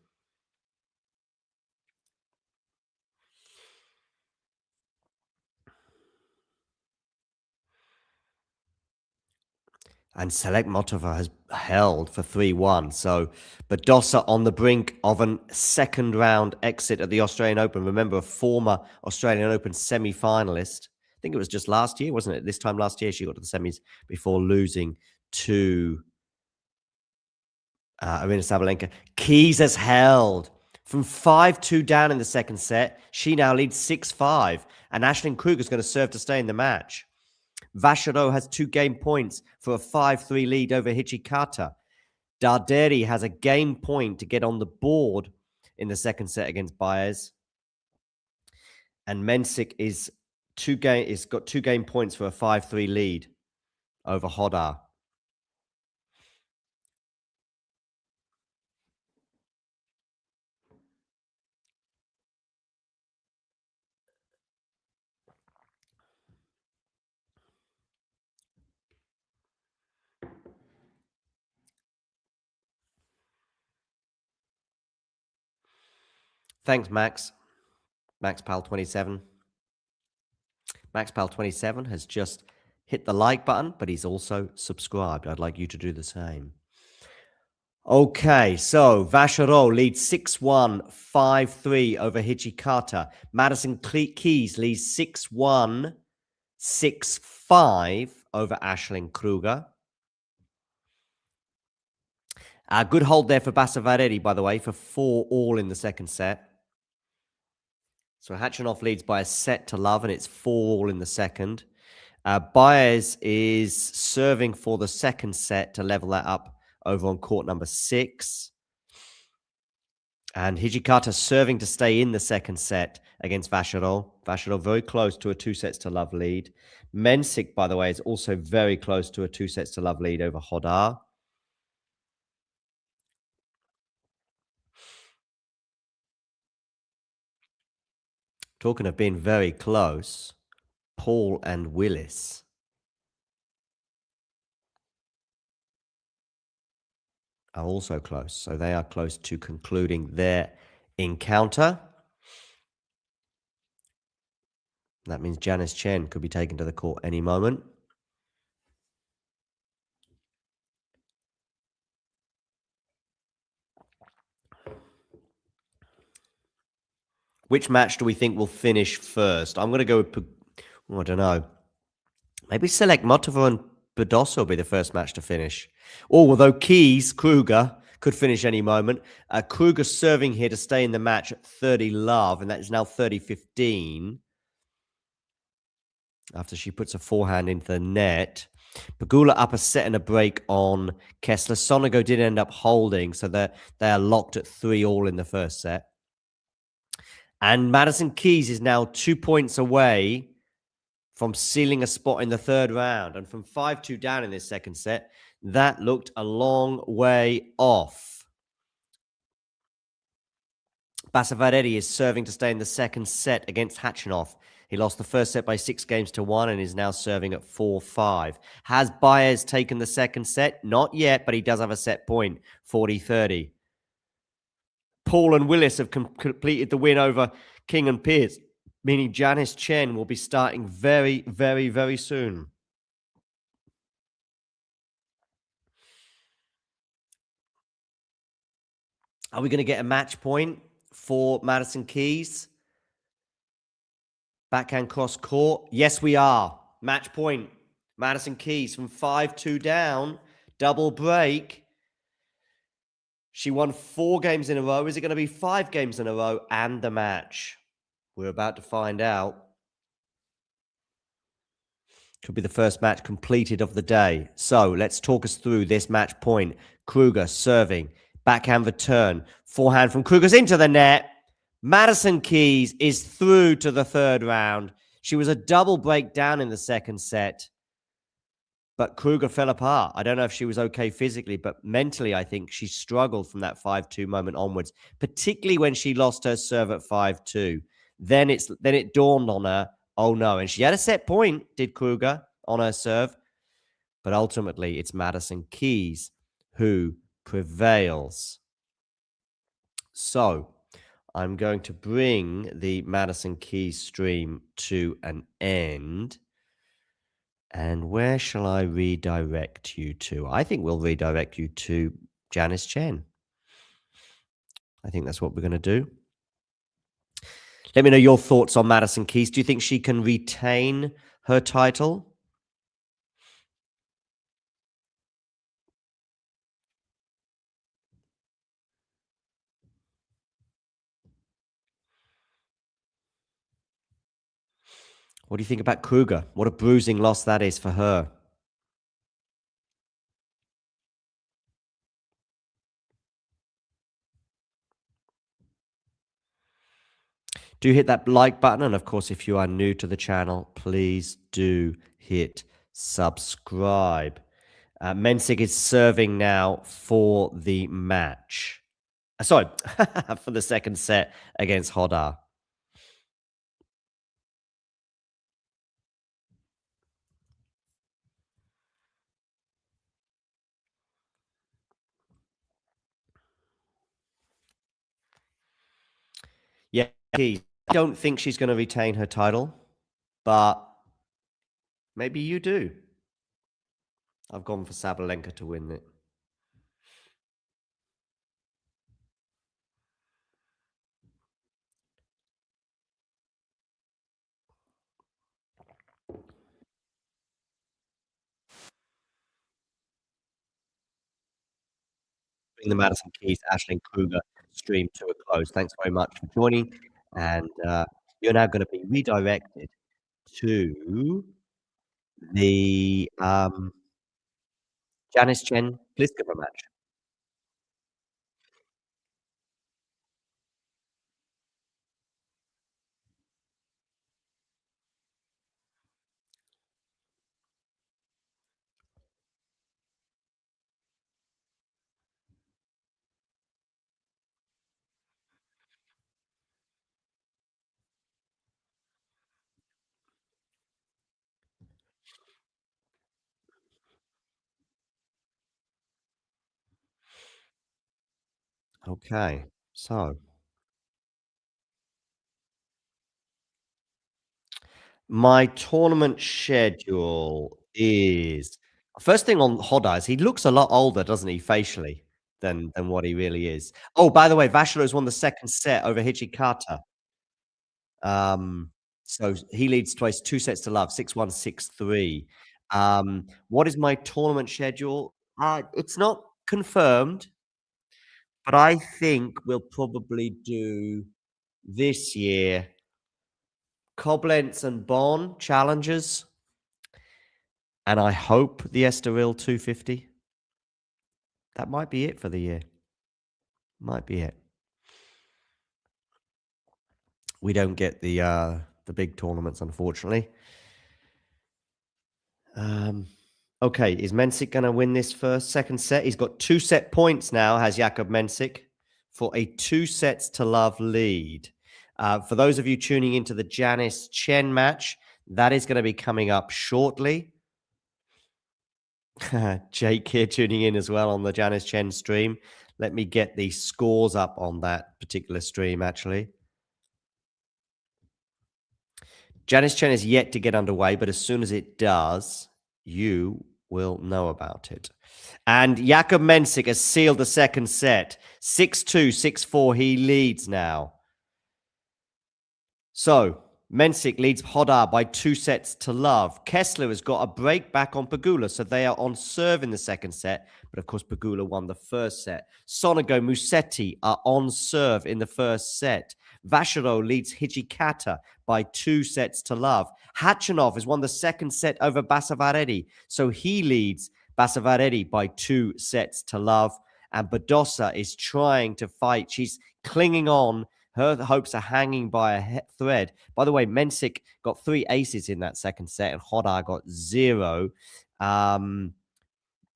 And Selekmetova has held for 3-1. So Badosa on the brink of a second round exit at the Australian Open. Remember, a former Australian Open semi-finalist. I think it was just last year, wasn't it? This time last year, she got to the semis before losing to Arina Sabalenka. Keys has held from 5-2 down in the second set. She now leads 6-5. And Aisling Kruger is going to serve to stay in the match. Vacherot has 2 game points for a 5-3 lead over Hijikata. Darderi has a game point to get on the board in the second set against Baez. And Mensik is got 2 game points for a 5-3 lead over Hodar. Thanks, Max. MaxPal27. MaxPal27 has just hit the like button, but he's also subscribed. I'd like you to do the same. Okay, so Vacherot leads 6-1, 5-3 over Hijikata. Madison Keys leads 6-1, 6-5 over Aisling Kruger. Good hold there for Basavaredi, by the way, for 4-all in the second set. So Khachanov leads by a set to love, and it's 4-all in the second. Baez is serving for the second set to level that up over on court number 6. And Hijikata serving to stay in the second set against Vacherot. Vacherot very close to a 2-sets-to-love lead. Mensik, by the way, is also very close to a 2-sets-to-love lead over Hodar. Talking of being very close, Paul and Willis are also close. So they are close to concluding their encounter. That means Janice Chen could be taken to the court any moment. Which match do we think will finish first? I'm going to go with, I don't know. Maybe select Motova and Badosa will be the first match to finish. Oh, although Kruger could finish any moment. Kruger serving here to stay in the match at 30 love, and that is now 30-15. After she puts a forehand into the net. Pegula up a set and a break on Kessler. Sonego did end up holding, so they are locked at 3-all in the first set. And Madison Keys is now 2 points away from sealing a spot in the third round. And from 5-2 down in this second set, that looked a long way off. Basavaredi is serving to stay in the second set against Hachinov. He lost the first set by 6-1 and is now serving at 4-5. Has Baez taken the second set? Not yet, but he does have a set point, 40-30. Paul and Willis have completed the win over King and Pierce, meaning Janice Chen will be starting very, very, very soon. Are we going to get a match point for Madison Keys? Backhand cross court. Yes, we are. Match point. Madison Keys from 5-2 down. Double break. She won 4 games in a row. Is it going to be 5 games in a row and the match? We're about to find out. Could be the first match completed of the day. So let's talk us through this match point. Kruger serving. Backhand return. Forehand from Kruger's into the net. Madison Keys is through to the third round. She was a double break down in the second set. But Kruger fell apart. I don't know if she was okay physically, but mentally, I think she struggled from that 5-2 moment onwards, particularly when she lost her serve at 5-2. Then it dawned on her, oh no. And she had a set point, did Kruger, on her serve. But ultimately, it's Madison Keys who prevails. So I'm going to bring the Madison Keys stream to an end. And where shall I redirect you to? I think we'll redirect you to Janice Chen. I think that's what we're going to do. Let me know your thoughts on Madison Keys. Do you think she can retain her title? What do you think about Kruger? What a bruising loss that is for her. Do hit that like button. And of course, if you are new to the channel, please do hit subscribe. Mensik is serving now for the match. Sorry, for the second set against Hodar. Yeah, I don't think she's going to retain her title, but maybe you do. I've gone for Sabalenka to win it. Bring the Madison Keys, Aisling Kruger stream to a close. Thanks very much for joining. And you're now going to be redirected to the Janice Chen Pliskova match. Okay, so my tournament schedule is first thing on Hodai is he looks a lot older, doesn't he, facially, than what he really is. Oh, by the way, Vacherot's won the second set over Hijikata. Um, so he leads twice, 2 sets to love, 6-1, 6-3. What is my tournament schedule? It's not confirmed, but I think we'll probably do this year Koblenz and Bonn challenges, and I hope the Estoril 250. That might be it for the year. Might be it. We don't get the big tournaments, unfortunately. Okay, is Mensik going to win this second set? He's got 2 set points now, has Jakub Mensik, for a 2 sets to love lead. For those of you tuning into the Janice Chen match, that is going to be coming up shortly. Jake here tuning in as well on the Janice Chen stream. Let me get the scores up on that particular stream, actually. Janice Chen is yet to get underway, but as soon as it does, you will know about it. And Jakub Mensik has sealed the second set. 6-2, 6-4. He leads now. So, Mensik leads Hodar by 2 sets to love. Kessler has got a break back on Pegula, so they are on serve in the second set. But of course, Pegula won the first set. Sonego, Musetti are on serve in the first set. Vacherot leads Hijikata by 2 sets to love. Khachanov has won the second set over Basavaredi, so he leads Basavaredi by 2 sets to love. And Badosa is trying to fight. She's clinging on. Her hopes are hanging by a thread. By the way, Mensik got 3 aces in that second set, and Hodar got 0.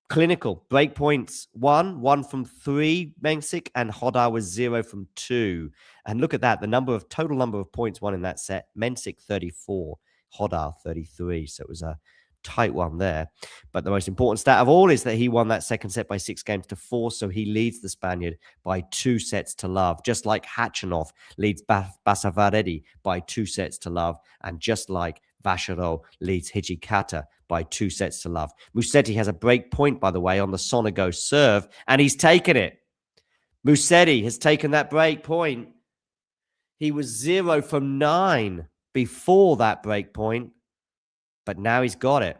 Clinical break points 1 from 3 Mensik, and Hodar was 0 from 2. And look at that, the total number of points won in that set: Mensik 34, Hodar 33. So it was a tight one there. But the most important stat of all is that he won that second set by 6 games to 4. So he leads the Spaniard by 2 sets to love, just like Khachanov leads Basavaredi by 2 sets to love, and just like Vacherot leads Hijikata by 2 sets to love. Musetti has a break point, by the way, on the Sonego serve, and he's taken it. Musetti has taken that break point. He was 0 from 9 before that break point, but now he's got it.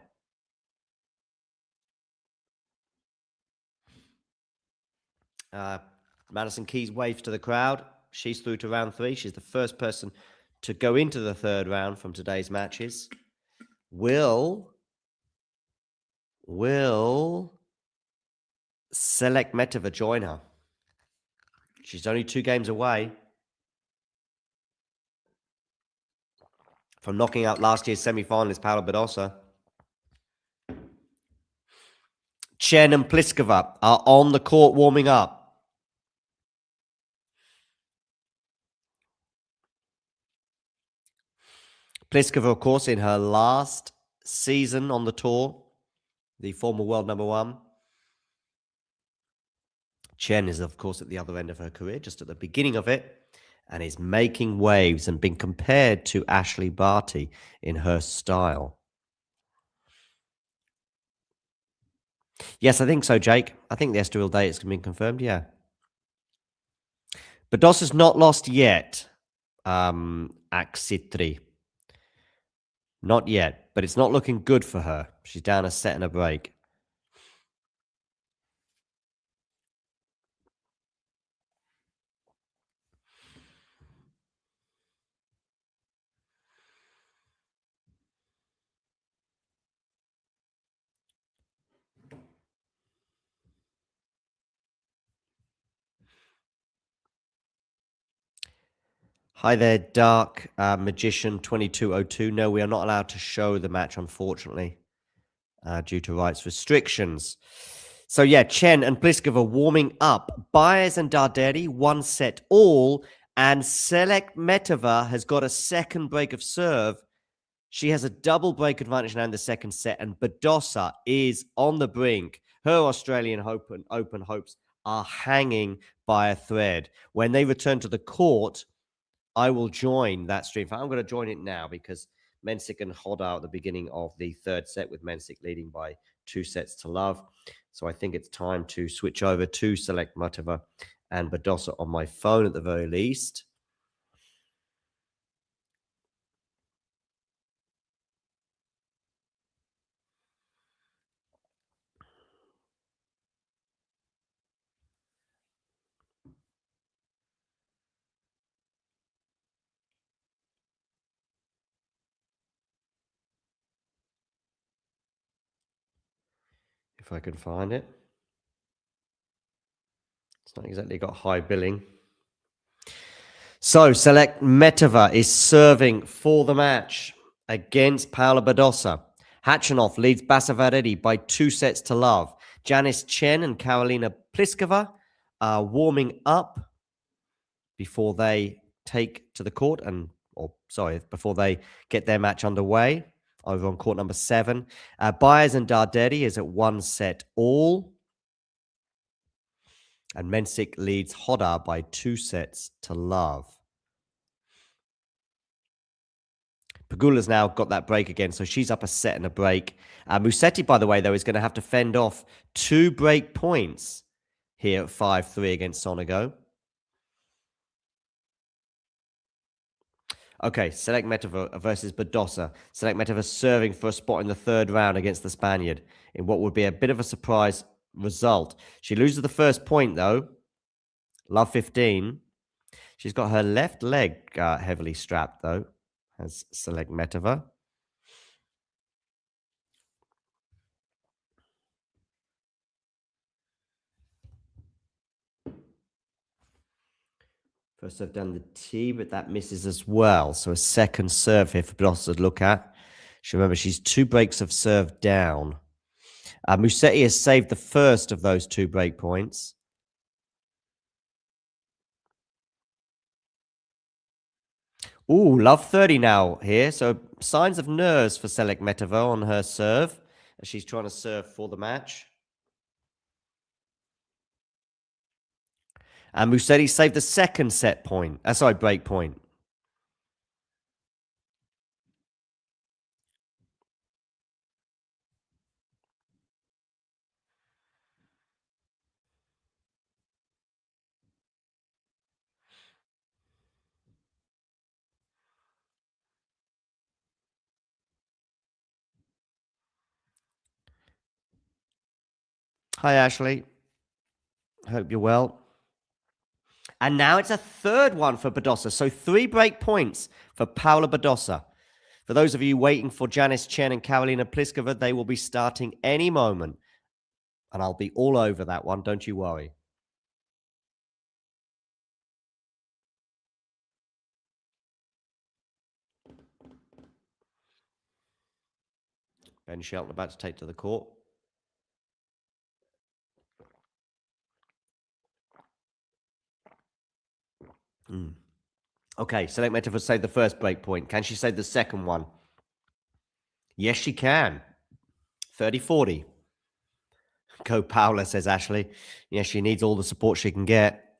Madison Keys waves to the crowd. She's through to round 3. She's the first person to go into the third round from today's matches. Will Selekmetova join her? She's only 2 games away from knocking out last year's semi-finalist Paula Badosa. Chen and Pliskova are on the court warming up. Pliskova, of course, in her last season on the tour, the former world number 1. Chen is, of course, at the other end of her career, just at the beginning of it, and is making waves and being compared to Ashley Barty in her style. Yes, I think so, Jake. I think the Estoril date has been confirmed, yeah. Badosa's not lost yet, Aksitri. Not yet, but it's not looking good for her. She's down a set and a break. Hi there, Dark Magician 2202. No, we are not allowed to show the match, unfortunately, due to rights restrictions. So yeah, Chen and Pliskova warming up. Baez and Darderi, 1 set all. And Selekmetova has got a second break of serve. She has a double break advantage now in the second set. And Badosa is on the brink. Her Australian Open hopes are hanging by a thread. When they return to the court, I will join that stream. I'm going to join it now because Mensik and Hodar at the beginning of the third set, with Mensik leading by 2-0. So I think it's time to switch over to select Matova and Badosa on my phone at the very least. If I can find it. It's not exactly got high billing. So select Metova is serving for the match against Paula Badosa. Khachanov leads Basavaredi by 2-0. Janice Chen and Karolina Pliskova are warming up before they take to the court before they get their match underway over on court number 7. Baez and Darderi is at 1-all. And Mensik leads Hodar by 2-0. Pegula's now got that break again, so she's up a set and a break. Musetti, by the way, though, is going to have to fend off 2 break points here at 5-3 against Sonego. Okay, select Metova versus Badosa. Select Metova serving for a spot in the third round against the Spaniard in what would be a bit of a surprise result. She loses the first point, though. Love 15. She's got her left leg heavily strapped, though, as select Metova. First serve down the tee, but that misses as well. So a second serve here for Badosa to look at. Remember, she's 2 breaks of serve down. Musetti has saved the first of those 2 break points. Ooh, love 30 now here. So signs of nerves for select Metova on her serve as she's trying to serve for the match. And Musetti saved the second break point. Hi, Ashley. Hope you're well. And now it's a third one for Badosa. So 3 break points for Paula Badosa. For those of you waiting for Janice Chen and Karolina Pliskova, they will be starting any moment. And I'll be all over that one, don't you worry. Ben Shelton about to take to the court. Okay, select Metova saved the first break point. Can she save the second one? Yes, she can. 30-40. Go Paula, says Ashley. Yes, she needs all the support she can get.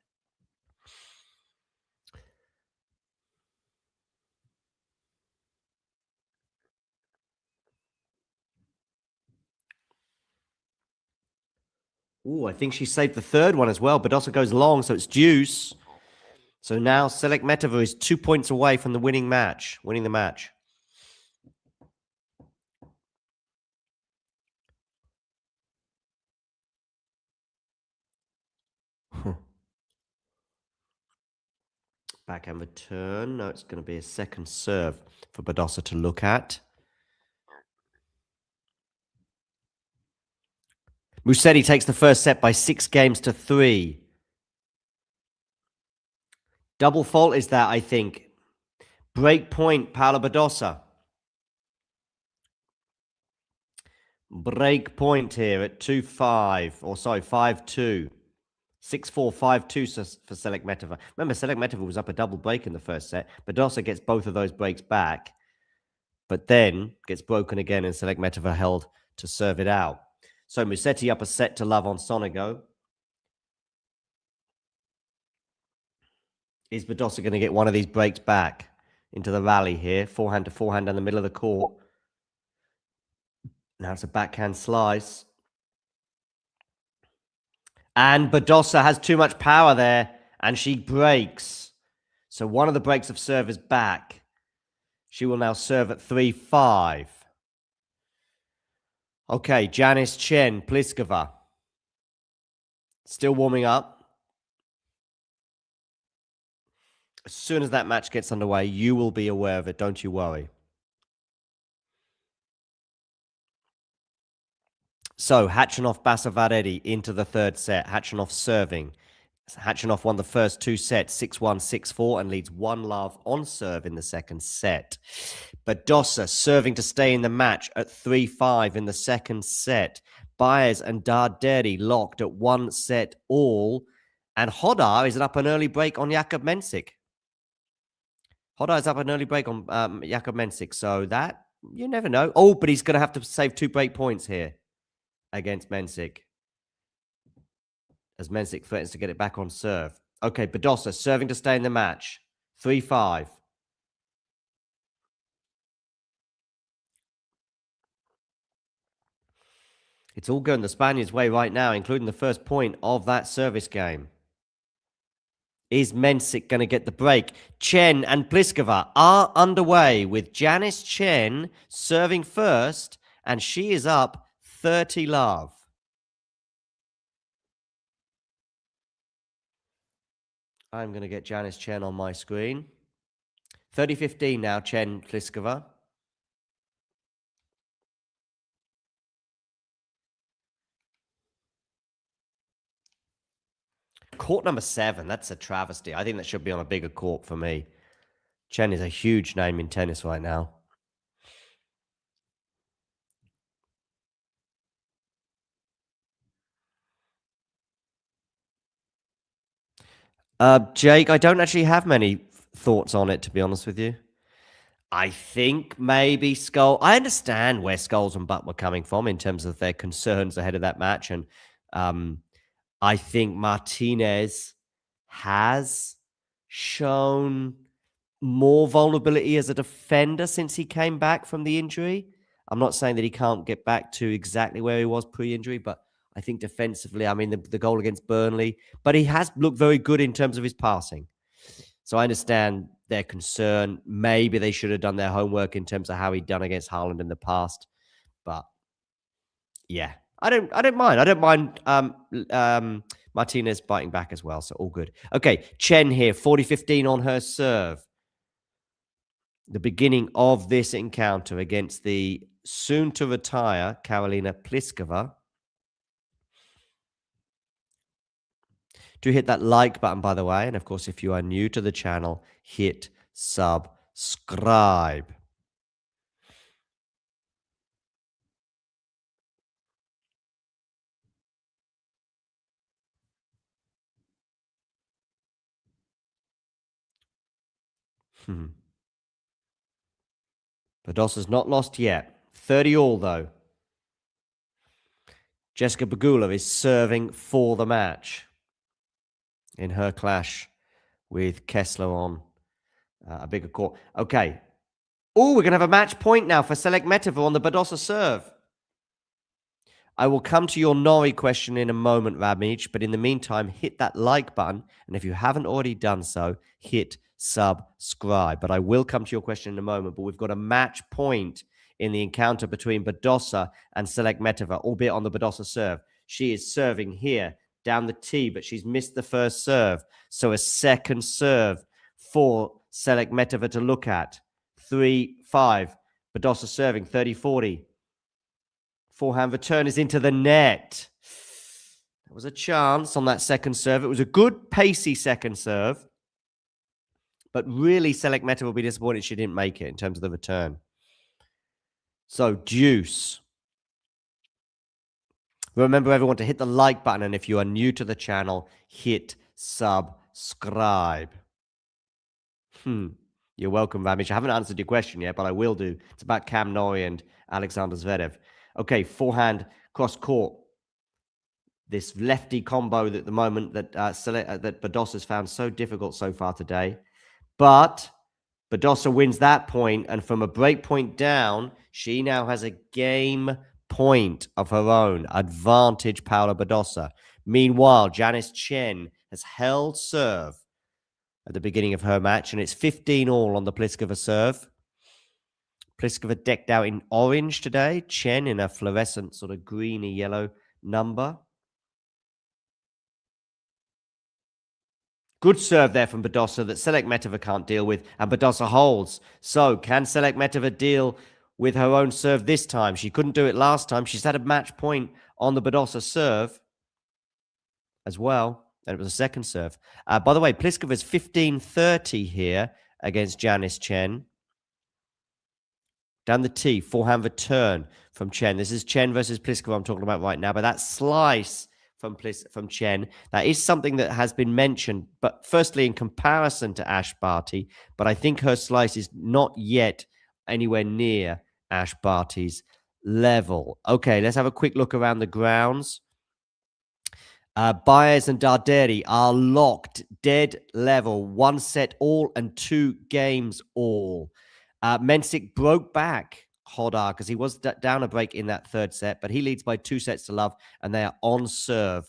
Ooh, I think she saved the third one as well. Badosa goes long, so it's deuce. So now select Metova is 2 points away from the winning the match. Backhand return. No, it's going to be a second serve for Badosa to look at. Musetti takes the first set by 6-3. Double fault is that, I think. Break point, Paula Badosa. Break point here at 5-2. 6-4, 5-2 for Select Metova. Remember, Select Metova was up a double break in the first set. Badosa gets both of those breaks back, but then gets broken again, and Select Metova held to serve it out. So Musetti up a set to love on Sonego. Is Badosa going to get one of these breaks back into the rally here? Forehand to forehand in the middle of the court. Now it's a backhand slice. And Badosa has too much power there, and she breaks. So one of the breaks of serve is back. She will now serve at 3-5. Okay, Janice Chen, Pliskova. Still warming up. As soon as that match gets underway, you will be aware of it. Don't you worry. So, Khachanov Basavaredi into the third set. Khachanov serving. Khachanov won the first two sets, 6-1, 6-4, and leads 1-love on serve in the second set. Badosa serving to stay in the match at 3-5 in the second set. Baez and Darderi locked at 1 set all. And Hodar is up an early break on Jakub Mensik. Hodar is up an early break on Jakub Mensik. So that, you never know. Oh, but he's going to have to save 2 break points here against Mensik, as Mensik threatens to get it back on serve. Okay, Badosa serving to stay in the match. 3-5. It's all going the Spaniards' way right now, including the first point of that service game. Is Mensik going to get the break? Chen and Pliskova are underway with Janice Chen serving first, and she is up 30-love. I'm going to get Janice Chen on my screen. 30-15 now, Chen Pliskova. Court number 7, that's a travesty. I think that should be on a bigger court for me. Chen is a huge name in tennis right now. Jake, I don't actually have many thoughts on it, to be honest with you. I think maybe Skull... I understand where Skulls and Butt were coming from in terms of their concerns ahead of that match. And I think Martinez has shown more vulnerability as a defender since he came back from the injury. I'm not saying that he can't get back to exactly where he was pre-injury, but I think defensively, I mean, the goal against Burnley, but he has looked very good in terms of his passing. So I understand their concern. Maybe they should have done their homework in terms of how he'd done against Haaland in the past. But yeah, I don't mind. I don't mind Martinez biting back as well. So all good. Okay, Chen here, 40-15 on her serve. The beginning of this encounter against the soon-to-retire Karolina Pliskova. Do hit that like button, by the way. And of course, if you are new to the channel, hit subscribe. Badosa's not lost yet. 30 all, though. Jessica Pegula is serving for the match in her clash with Kessler on a bigger court. Okay. Oh, we're going to have a match point now for Selekmetova on the Badosa serve. I will come to your Norrie question in a moment, Ramij, but in the meantime, hit that like button. And if you haven't already done so, hit subscribe. But I will come to your question in a moment. But we've got a match point in the encounter between Badosa and Selekmetova, albeit on the Badosa serve. She is serving here down the tee, but she's missed the first serve. So a second serve for Selekmetova to look at. 3-5. Badosa serving 30-40. Forehand return is into the net. There was a chance on that second serve. It was a good, pacey second serve. But really, Selekmetova will be disappointed she didn't make it in terms of the return. So, deuce. Remember, everyone, to hit the like button. And if you are new to the channel, hit subscribe. You're welcome, Ramij. I haven't answered your question yet, but I will do. It's about Cam Norrie and Alexander Zverev. Okay, forehand, cross court. this lefty combo that at the moment that that Badossa's found so difficult so far today. But Badosa wins that point, and from a break point down, she now has a game point of her own. Advantage, Paula Badosa. Meanwhile, Janice Chen has held serve at the beginning of her match, and it's 15-all on the Pliskova serve. Pliskova decked out in orange today. Chen in a fluorescent sort of greeny yellow number. Good serve there from Badosa that Selekmetova can't deal with, and Badosa holds. So, can Selekmetova deal with her own serve this time? She couldn't do it last time. She's had a match point on the Badosa serve as well, and it was a second serve. By the way, Pliskova's 15-30 here against Janice Chen. Down the tee, forehand return from Chen. This is Chen versus Pliskova I'm talking about right now, but that slice from Chen, that is something that has been mentioned, but firstly in comparison to Ash Barty, but I think her slice is not yet anywhere near Ash Barty's level. Okay, let's have a quick look around the grounds. Baez and Darderi are locked, dead level, 1 set all and 2 games all. Mensik broke back Hodar because he was down a break in that third set, but he leads by 2 sets to love, and they are on serve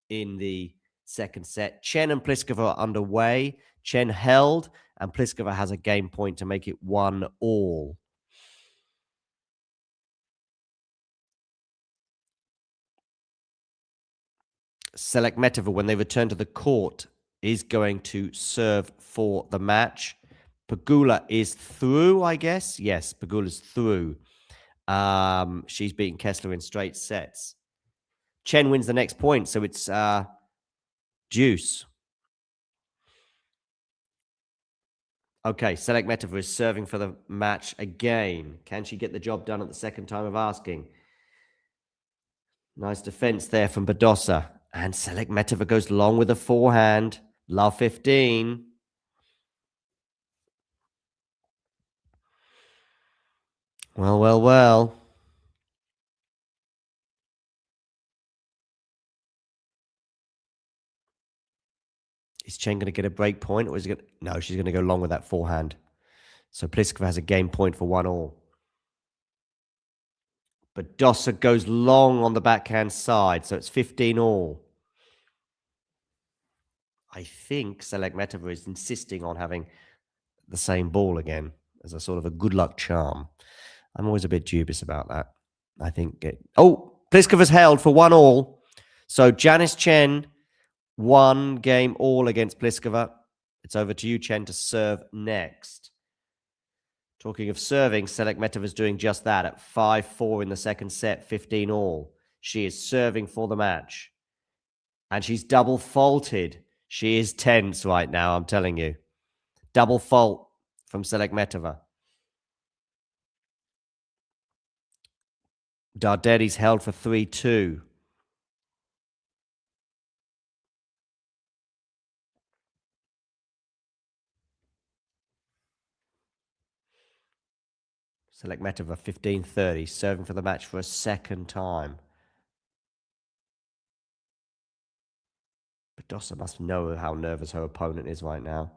in the second set. Chen and Pliskova are underway. Chen held, and Pliskova has a game point to make it 1-all. Selekmetova, when they return to the court, is going to serve for the match. Pegula is through, I guess. Yes, Pegula's through. She's beaten Kessler in straight sets. Chen wins the next point, so it's deuce. Okay, Selekmetova is serving for the match again. Can she get the job done at the second time of asking? Nice defense there from Badosa. And Selekmetova goes long with a forehand. Love 15. Well, well, well. Is Chen going to get a break point, or is he going to... No, she's going to go long with that forehand. So Pliskova has a game point for 1-all. Badosa goes long on the backhand side, so it's 15-all. I think Selekmetova is insisting on having the same ball again as a sort of a good luck charm. I'm always a bit dubious about that. I think... Pliskova's held for 1-all. So Janice Chen... 1 game all against Pliskova. It's over to you, Chen, to serve next. Talking of serving, Selekmetova is doing just that at 5-4 in the second set, 15-all. She is serving for the match. And she's double faulted. She is tense right now, I'm telling you. Double fault from Selekmetova. Darderi's held for 3-2. Selekmetova 15-30, serving for the match for a second time. Badosa must know how nervous her opponent is right now.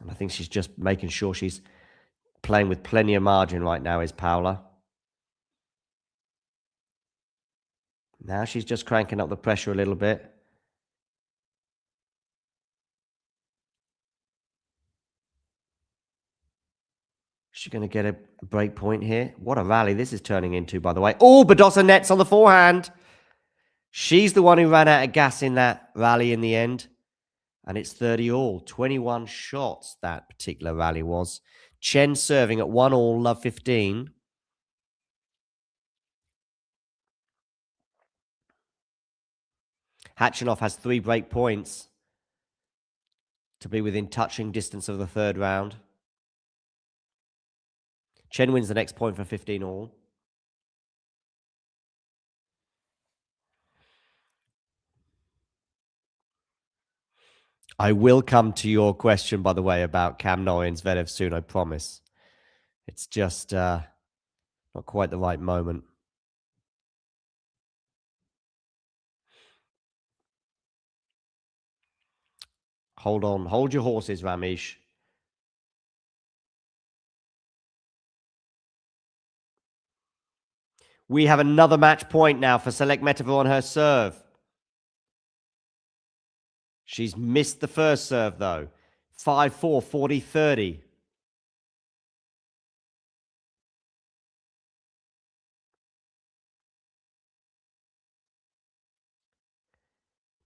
And I think she's just making sure she's playing with plenty of margin right now, is Paula. Now she's just cranking up the pressure a little bit. She's going to get a break point here. What a rally this is turning into, by the way. Oh, Badosa nets on the forehand. She's the one who ran out of gas in that rally in the end. And it's 30-all. 21 shots that particular rally was. Chen serving at 1-all, love 15. Hachinov has 3 break points to be within touching distance of the third round. Chen wins the next point for 15-all. I will come to your question, by the way, about Cam Norrie and Zverev soon, I promise. It's just not quite the right moment. Hold on. Hold your horses, Ramesh. We have another match point now for Selekmetova on her serve. She's missed the first serve, though. 5-4, 40-30.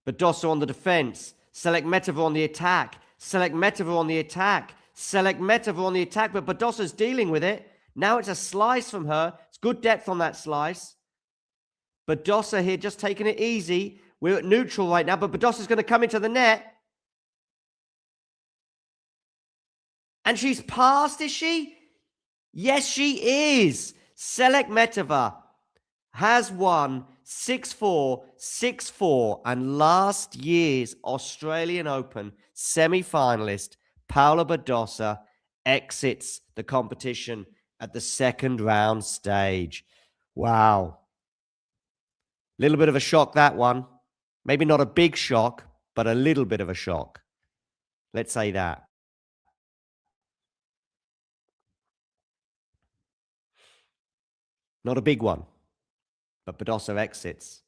Badosa on the defense. Selekmetova on the attack. Selekmetova on the attack. Selekmetova on the attack, but Badosa's dealing with it. Now it's a slice from her. It's good depth on that slice. Badosa here just taking it easy. We're at neutral right now, but Badosa's going to come into the net. And she's passed, is she? Yes, she is. Selekmetova has won 6-4, 6-4, and last year's Australian Open semi-finalist Paula Badosa exits the competition at the second round stage. Wow. Little bit of a shock, that one. Maybe not a big shock, but a little bit of a shock. Let's say that. Not a big one, but Badosa exits.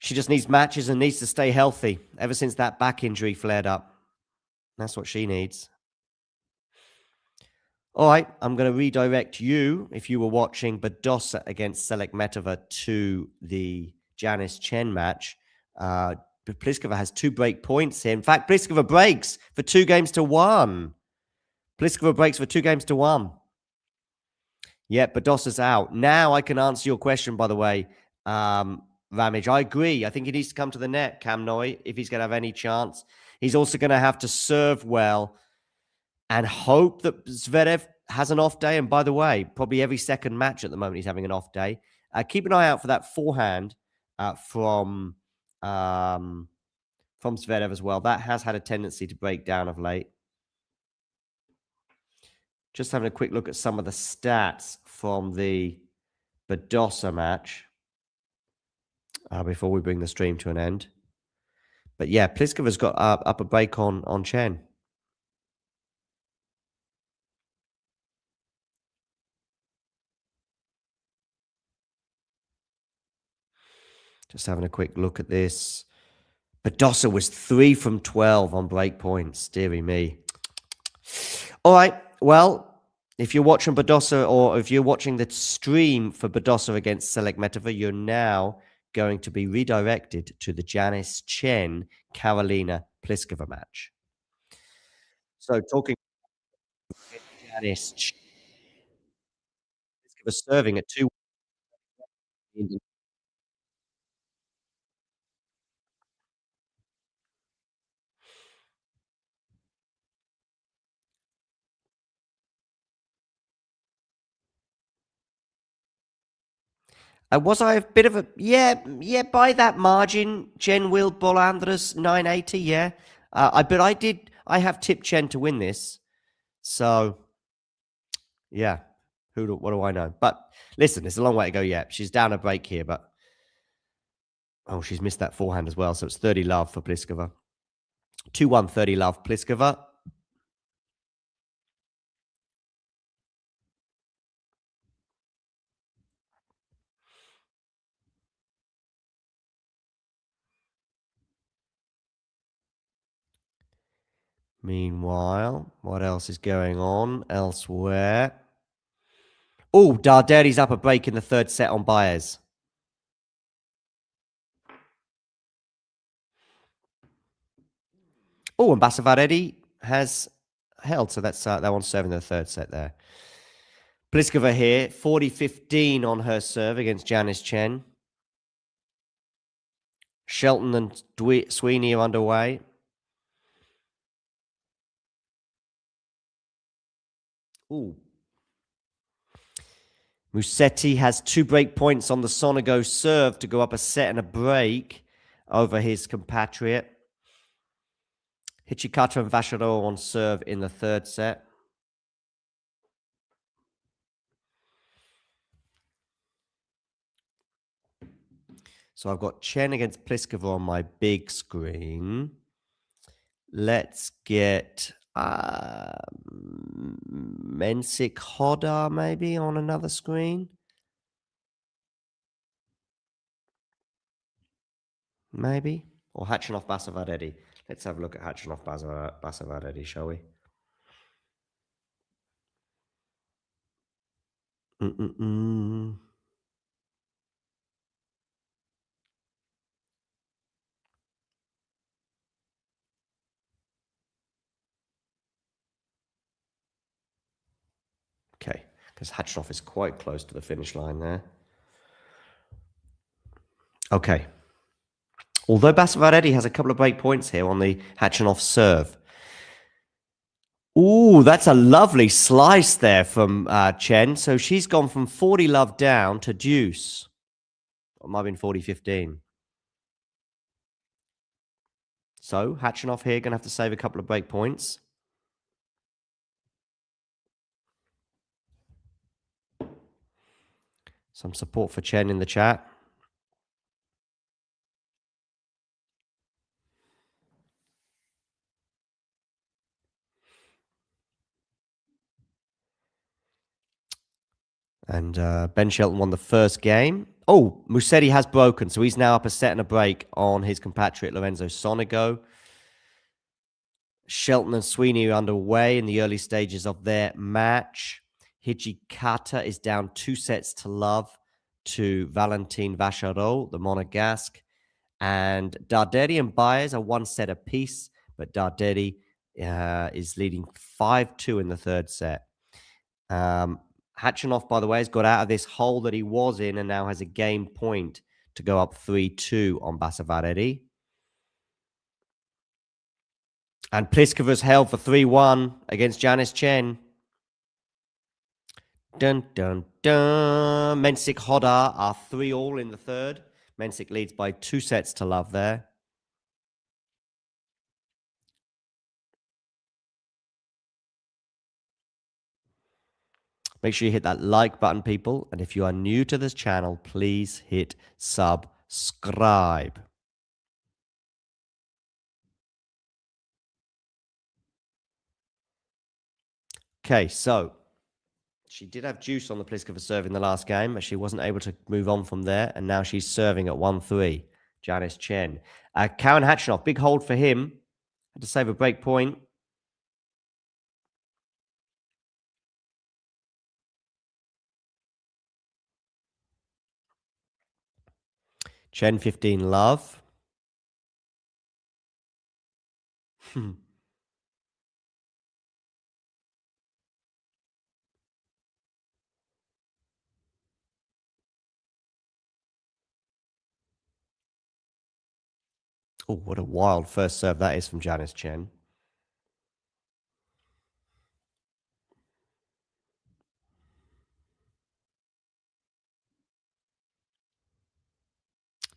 She just needs matches and needs to stay healthy ever since that back injury flared up. That's what she needs. All right, I'm going to redirect you, if you were watching Badosa against Selekmetova, to the Janice Chen match. Pliskova has 2 break points here. In fact, Pliskova breaks for 2-1. Pliskova breaks for 2-1. Yeah, Badosa's out. Now I can answer your question, by the way, Ramage. I agree. I think he needs to come to the net, Cam Noy, if he's going to have any chance. He's also going to have to serve well and hope that Zverev has an off day. And by the way, probably every second match at the moment he's having an off day. Keep an eye out for that forehand from Zverev as well. That has had a tendency to break down of late. Just having a quick look at some of the stats from the Badosa match before we bring the stream to an end. But yeah, Pliskova's got up a break on Chen. Just having a quick look at this. Badosa was 3 from 12 on break points. Deary me. All right. Well, if you're watching Badosa, or if you're watching the stream for Badosa against Selekmetova, you're now going to be redirected to the Janice Chen Karolina Pliskova match. So talking Janice Chen, Pliskova serving at 2. Was I a bit of a... Yeah, by that margin, Chen will Bolandras 980, yeah. I have tipped Chen to win this. So, yeah, what do I know? But listen, it's a long way to go yet. She's down a break here, but... Oh, she's missed that forehand as well, so it's 30 love for Pliskova. 2-1, 30 love, Pliskova. Meanwhile, what else is going on elsewhere? Oh, Darderi's up a break in the third set on Baez. Oh, and Basavaredi has held, so that's that one's serving the third set there. Pliskova here, 40-15 on her serve against Janice Chen. Shelton and Sweeney are underway. Ooh. Musetti has 2 break points on the Sonego serve to go up a set and a break over his compatriot. Hijikata and Vacherot on serve in the third set. So I've got Chen against Pliskova on my big screen. Let's get Mensik Hodar maybe on another screen. Maybe. Or Hachinov Basavaredi. Let's have a look at Hachinov Basavaredi, shall we? Okay, because Hachinov is quite close to the finish line there. Okay. Although Basavaredi has a couple of break points here on the Hachinov serve. Ooh, that's a lovely slice there from Chen. So she's gone from 40 love down to deuce. It might have been 40-15. So Hachinov here going to have to save a couple of break points. Some support for Chen in the chat. And Ben Shelton won the first game. Oh, Musetti has broken, so he's now up a set and a break on his compatriot Lorenzo Sonigo. Shelton and Sweeney are underway in the early stages of their match. Hijikata is down 2 sets to love to Valentin Vacherot, the Monegasque. And Darderi and Baez are 1 set apiece, but Darderi is leading 5-2 in the third set. Hachinov, by the way, has got out of this hole that he was in and now has a game point to go up 3-2 on Basavaredi. And Pliskova's held for 3-1 against Janice Chen. Dun, dun, dun. Mensik Hodar are 3-all in the third. Mensik leads by 2 sets to love there. Make sure you hit that like button, people. And if you are new to this channel, please hit subscribe. Okay, so she did have juice on the Pliskova serve in the last game, but she wasn't able to move on from there. And now she's serving at 1-3. Janice Chen. Karen Hachinov, big hold for him. Had to save a break point. Chen 15 love. Oh, what a wild first serve that is from Janice Chen.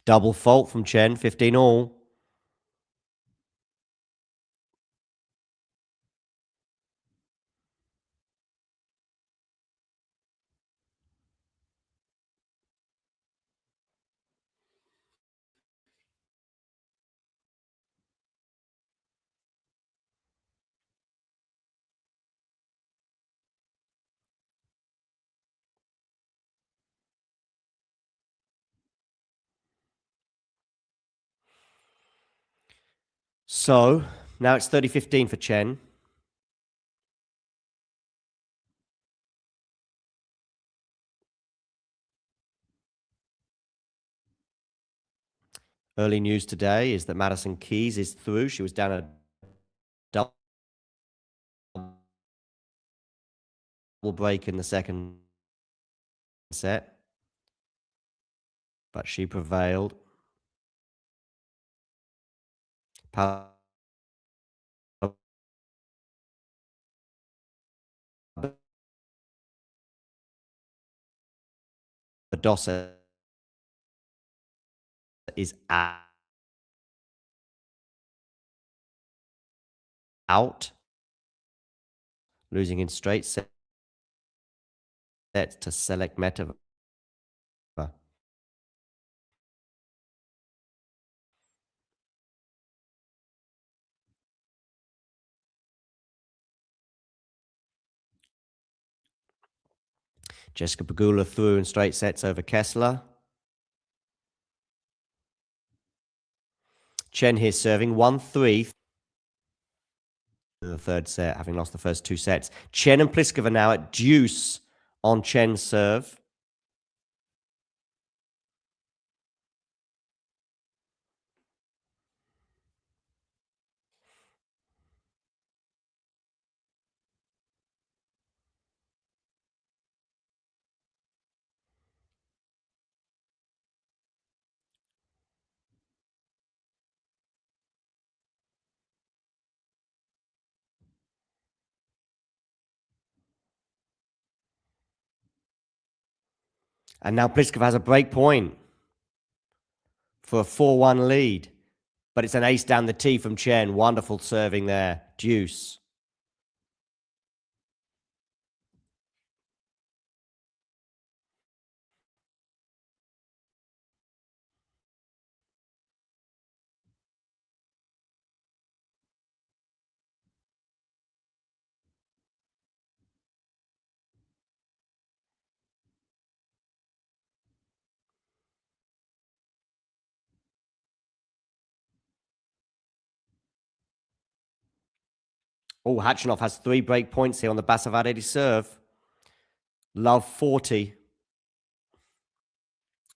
Double fault from Chen, 15 all. So now it's 30-15 for Chen. Early news today is that Madison Keys is through. She was down a double break in the second set, but she prevailed. Badosa is out, losing in straight sets to Selek Metova. Jessica Pegula through in straight sets over Kessler. Chen here serving 1-3 in the third set, having lost the first 2 sets. Chen and Pliskova now at deuce on Chen's serve. And now Pliskova has a break point for a 4-1 lead. But it's an ace down the tee from Chen. Wonderful serving there. Deuce. Oh, Khachanov has 3 break points here on the Basavaredi serve. Love 40.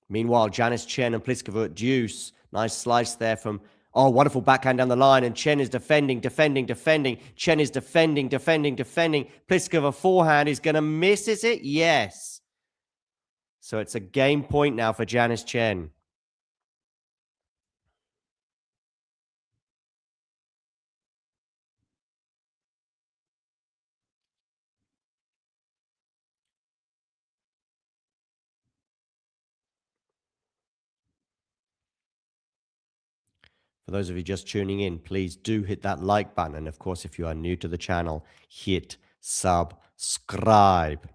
Meanwhile, Janice Chen and Pliskova at deuce. Nice slice there from... Oh, wonderful backhand down the line. And Chen is defending. Chen is defending. Pliskova forehand is going to miss, is it? Yes. So it's a game point now for Janice Chen. For those of you just tuning in, please do hit that like button. And of course, if you are new to the channel, hit subscribe.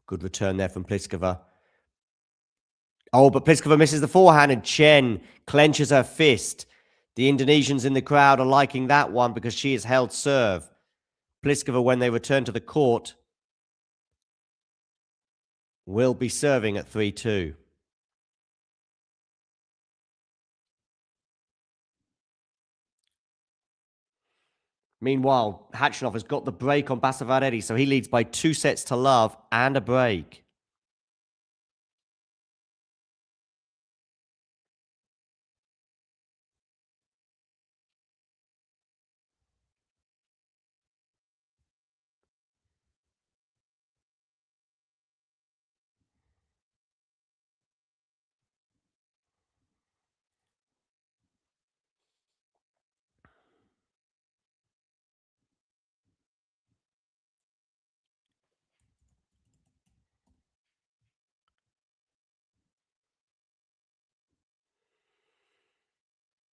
Good return there from Pliskova. Oh, but Pliskova misses the forehand and Chen clenches her fist. The Indonesians in the crowd are liking that one because she has held serve. Pliskova, when they return to the court, will be serving at 3-2. Meanwhile, Khachanov has got the break on Basavaredi, so he leads by 2 sets to love and a break.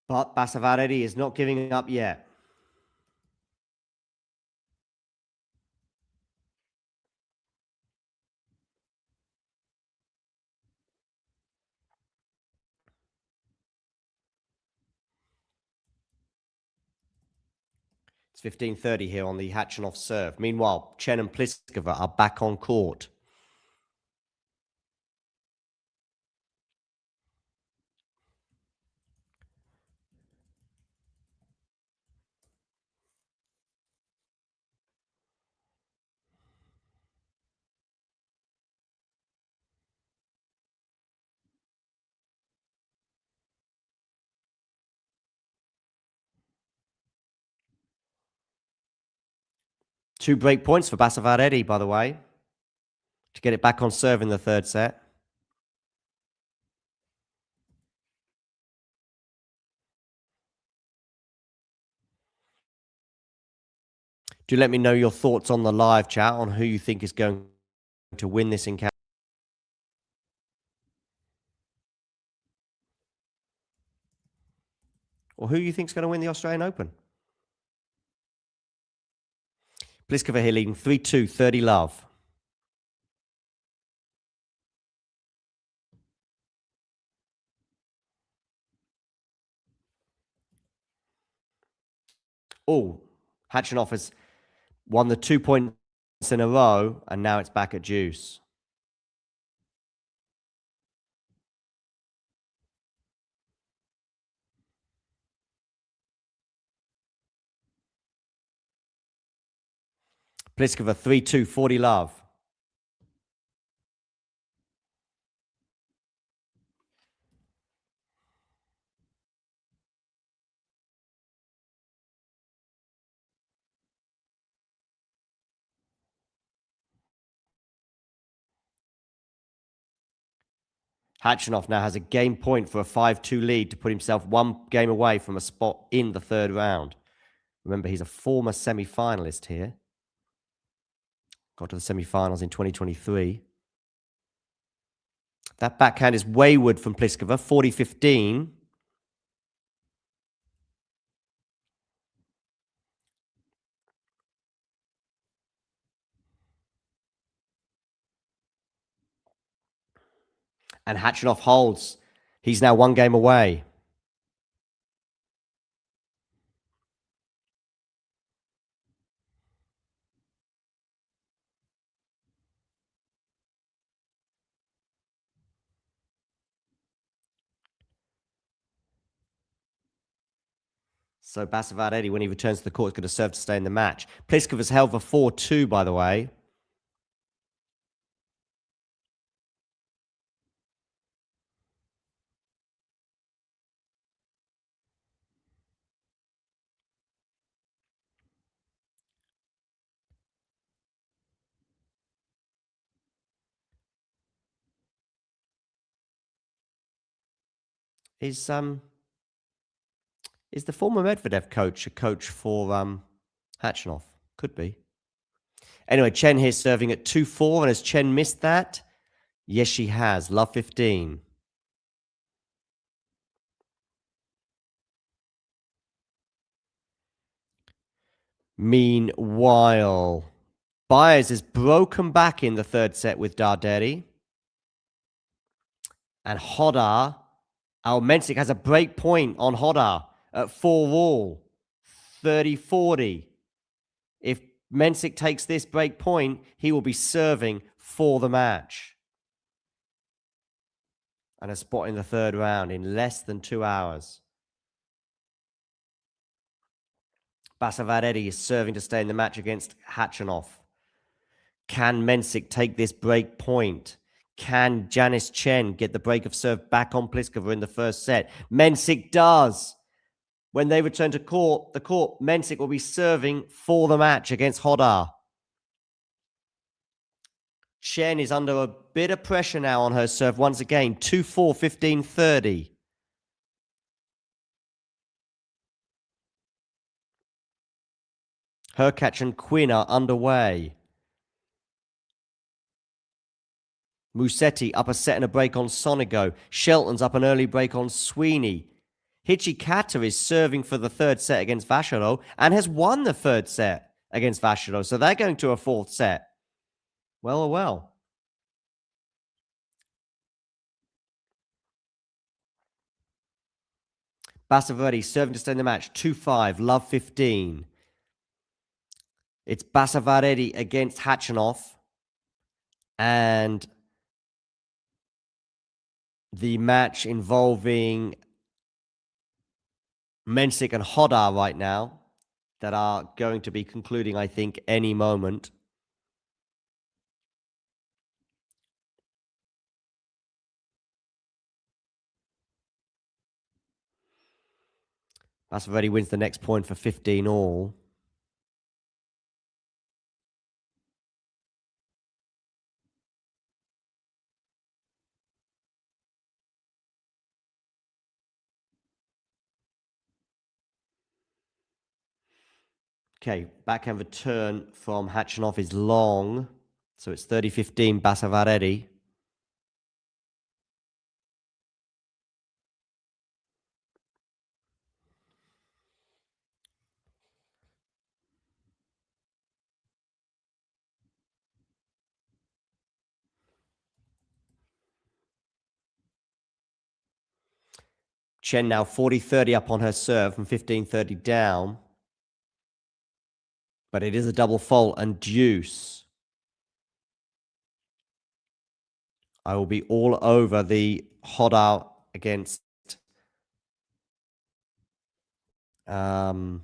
But Basavaredi is not giving up yet. It's 15:30 here on the Khachanov serve. Meanwhile, Chen and Pliskova are back on court. Two break points for Basavaredi, by the way, to get it back on serve in the third set. Do let me know your thoughts on the live chat on who you think is going to win this encounter. Or who you think is going to win the Australian Open. Pliskova here leading 3-2, 30 love. Oh, Hachinov has won the 2 points in a row, and now it's back at deuce. Pliskova 3-2, 40 love. Hachinov now has a game point for a 5-2 lead to put himself one game away from a spot in the third round. Remember, he's a former semi-finalist here. Got to the semi-finals in 2023. That backhand is wayward from Pliskova, 40-15. And Hachinov holds. He's now one game away. So Basavaredi, when he returns to the court, is going to serve to stay in the match. Pliskova's held for 4-2, by the way. Is the former Medvedev coach a coach for Hachinov? Could be. Anyway, Chen here serving at 2-4, and has Chen missed that? Yes, she has. Love 15. Meanwhile, Baez has broken back in the third set with Darderi. And Hodar, Mensik has a break point on Hodar at 4-all, 30-40. If Mensik takes this break point, he will be serving for the match. And a spot in the third round in less than 2 hours. Basavaredi is serving to stay in the match against Hachinov. Can Mensik take this break point? Can Janice Chen get the break of serve back on Pliskova in the first set? Mensik does. When they return to the court, Mensik will be serving for the match against Hodar. Chen is under a bit of pressure now on her serve once again. 2-4, 15-30. Hurkacz and Quinn are underway. Musetti up a set and a break on Sonigo. Shelton's up an early break on Sweeney. Hijikata is serving for the third set against Vacherot and has won the third set against Vacherot. So they're going to a fourth set. Well, well. Basavaredi serving to stay in the match. 2-5, love 15. It's Basavaredi against Hachinov. And the match involving Mensik and Hodar right now that are going to be concluding, I think, any moment. Basavaredi wins the next point for 15-all. Okay, backhand return from Hachinov is long. So it's 30-15 Basavaredi. Chen now 40-30 up on her serve from 15-30 down. But it is a double fault and deuce. I will be all over the Hodar against Mensik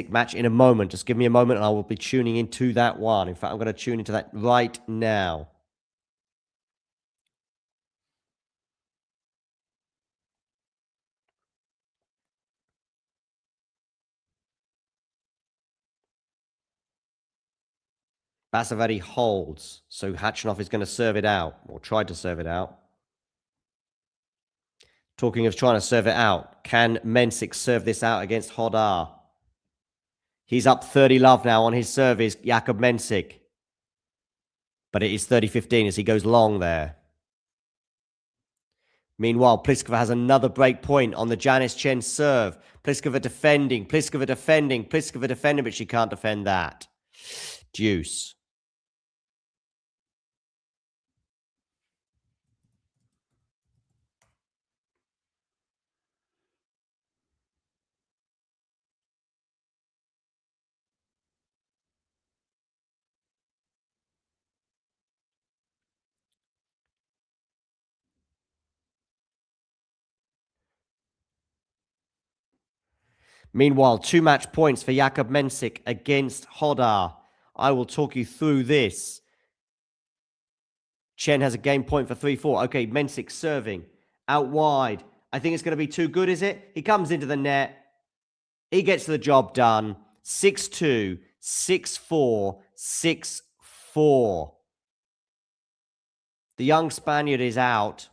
match in a moment. Just give me a moment and I will be tuning into that one. In fact, I'm going to tune into that right now. Basavari holds, so Khachanov is going to serve it out, or try to serve it out. Talking of trying to serve it out, can Mensik serve this out against Hodar? He's up 30 love now on his service, Jakub Mensik. But it is 30-15 as he goes long there. Meanwhile, Pliskova has another break point on the Janice Chen serve. Pliskova defending, but she can't defend that. Deuce. Meanwhile, 2 match points for Jakub Mensik against Hodar. I will talk you through this. Chen has a game point for 3-4. Okay, Mensik serving. Out wide. I think it's going to be too good, is it? He comes into the net. He gets the job done. 6-2, 6-4, 6-4. The young Spaniard is out.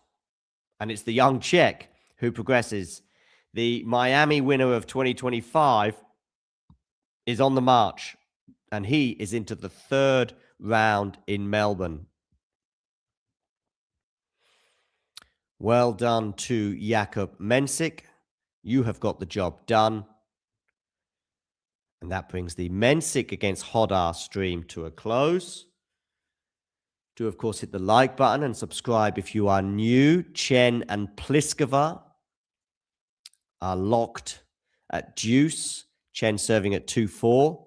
And it's the young Czech who progresses. The Miami winner of 2025 is on the march. And he is into the 3rd round in Melbourne. Well done to Jakub Mensik. You have got the job done. And that brings the Mensik against Hodar stream to a close. Do, of course, hit the like button and subscribe if you are new. Chen and Pliskova are locked at deuce. Chen serving at 2-4.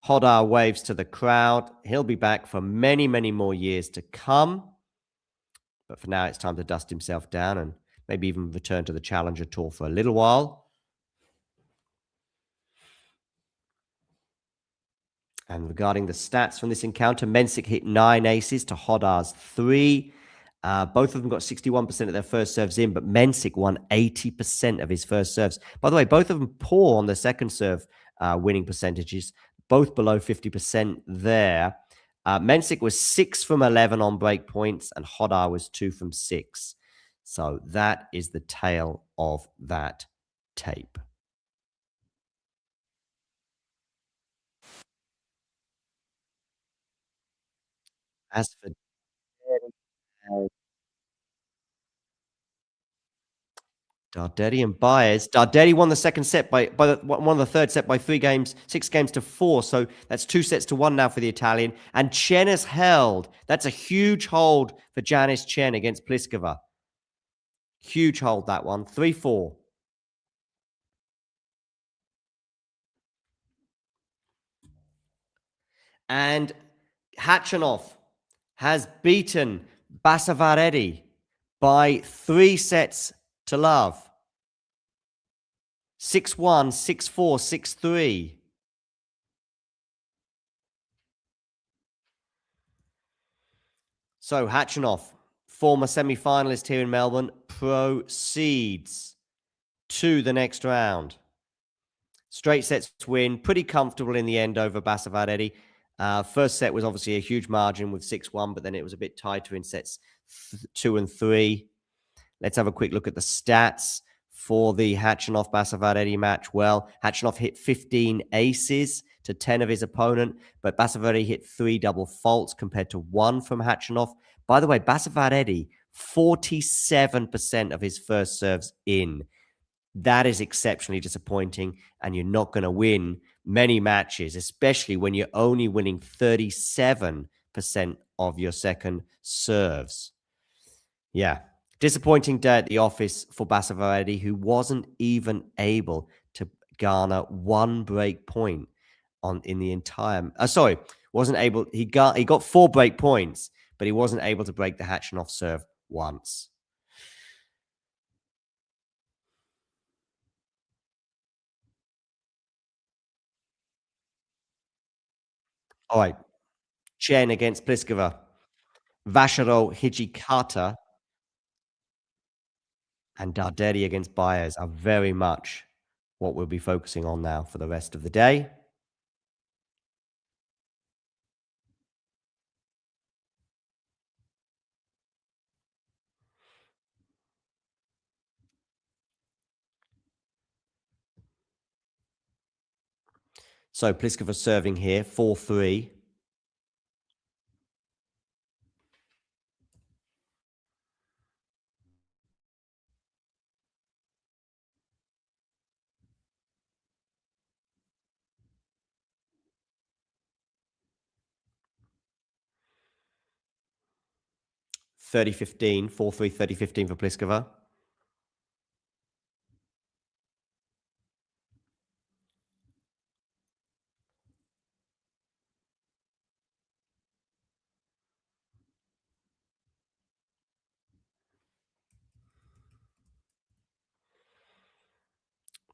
Hodar waves to the crowd. He'll be back for many, many more years to come. But for now, it's time to dust himself down and maybe even return to the Challenger Tour for a little while. And regarding the stats from this encounter, Mensik hit 9 aces to Hodar's 3. Both of them got 61% of their first serves in, but Mensik won 80% of his first serves. By the way, both of them poor on their second serve winning percentages, both below 50% there. Mensik was 6 from 11 on break points, and Hodar was 2 from 6. So that is the tale of that tape. As for Darderi and Baez, Darderi won the second set won the third set by 3 games, 6 games to 4. So that's 2 sets to 1 now for the Italian. And Chen has held. That's a huge hold for Janice Chen against Pliskova. Huge hold, that one. 3-4. And Khachanov has beaten Basavaredi by 3 sets to love. 6-1, 6-4, 6-3. So Khachanov, former semi-finalist here in Melbourne, proceeds to the next round. Straight sets win, pretty comfortable in the end over Basavaredi. First set was obviously a huge margin with 6-1, but then it was a bit tighter in sets 2 and 3. Let's have a quick look at the stats for the Khachanov-Basavaredi match. Well, Khachanov hit 15 aces to 10 of his opponent, but Basavaredi hit 3 double faults compared to 1 from Khachanov. By the way, Basavaredi, 47% of his first serves in. That is exceptionally disappointing, and you're not going to win many matches, especially when you're only winning 37% of your second serves. Yeah, Disappointing day at the office for Basavaredi, who wasn't even able to garner one break point in the entire. Wasn't able. He got 4 break points, but he wasn't able to break the Khachanov serve once. All right, Chen against Pliskova, Vacherot, Hijikata, and Darderi against Baez are very much what we'll be focusing on now for the rest of the day. So Pliskova serving here, 4-3. (30-15), 4-3, 30-15 for Pliskova.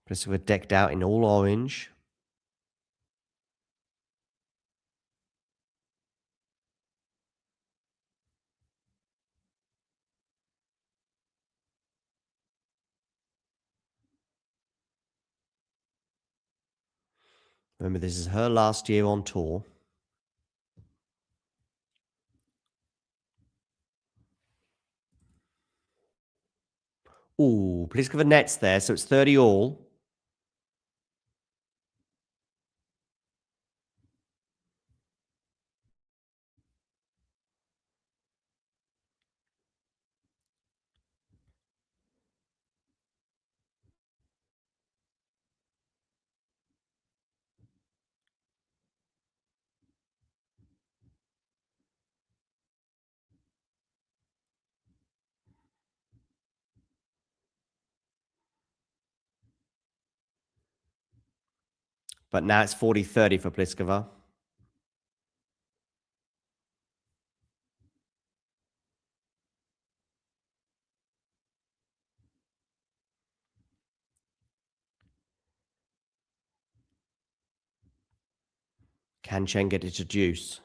Pliskova decked out in all orange. Remember, this is her last year on tour. Ooh, Pliskova nets there, so it's 30 all. But now it's 40-30 for Pliskova. Can Chen get it to deuce?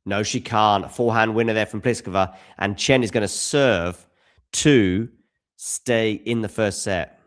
No, she can't. A forehand winner there from Pliskova. And Chen is going to serve to stay in the first set.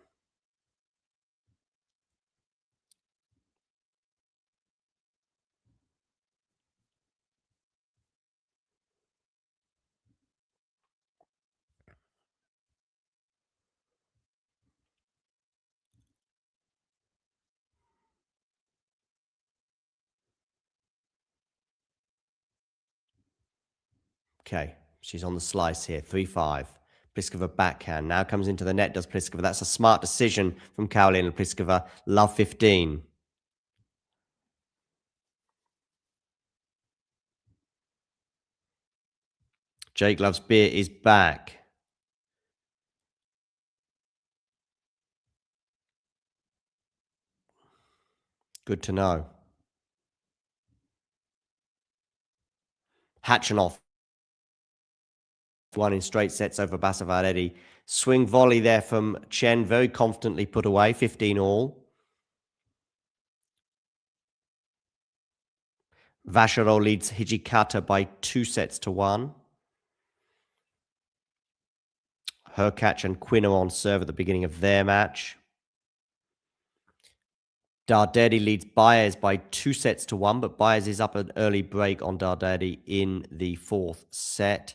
Okay, she's on the slice here, 3-5. Pliskova backhand. Now comes into the net, does Pliskova. That's a smart decision from Karolina Pliskova. Love 15. Jake Loves Beer is back. Good to know. Khachanov won in straight sets over Basavaredi. Swing volley there from Chen, very confidently put away, 15 all. Vacherot leads Hijikata by 2-1. Hurkacz and Quinn on serve at the beginning of their match. Darderi leads Baez by 2-1, but Baez is up an early break on Darderi in the 4th set.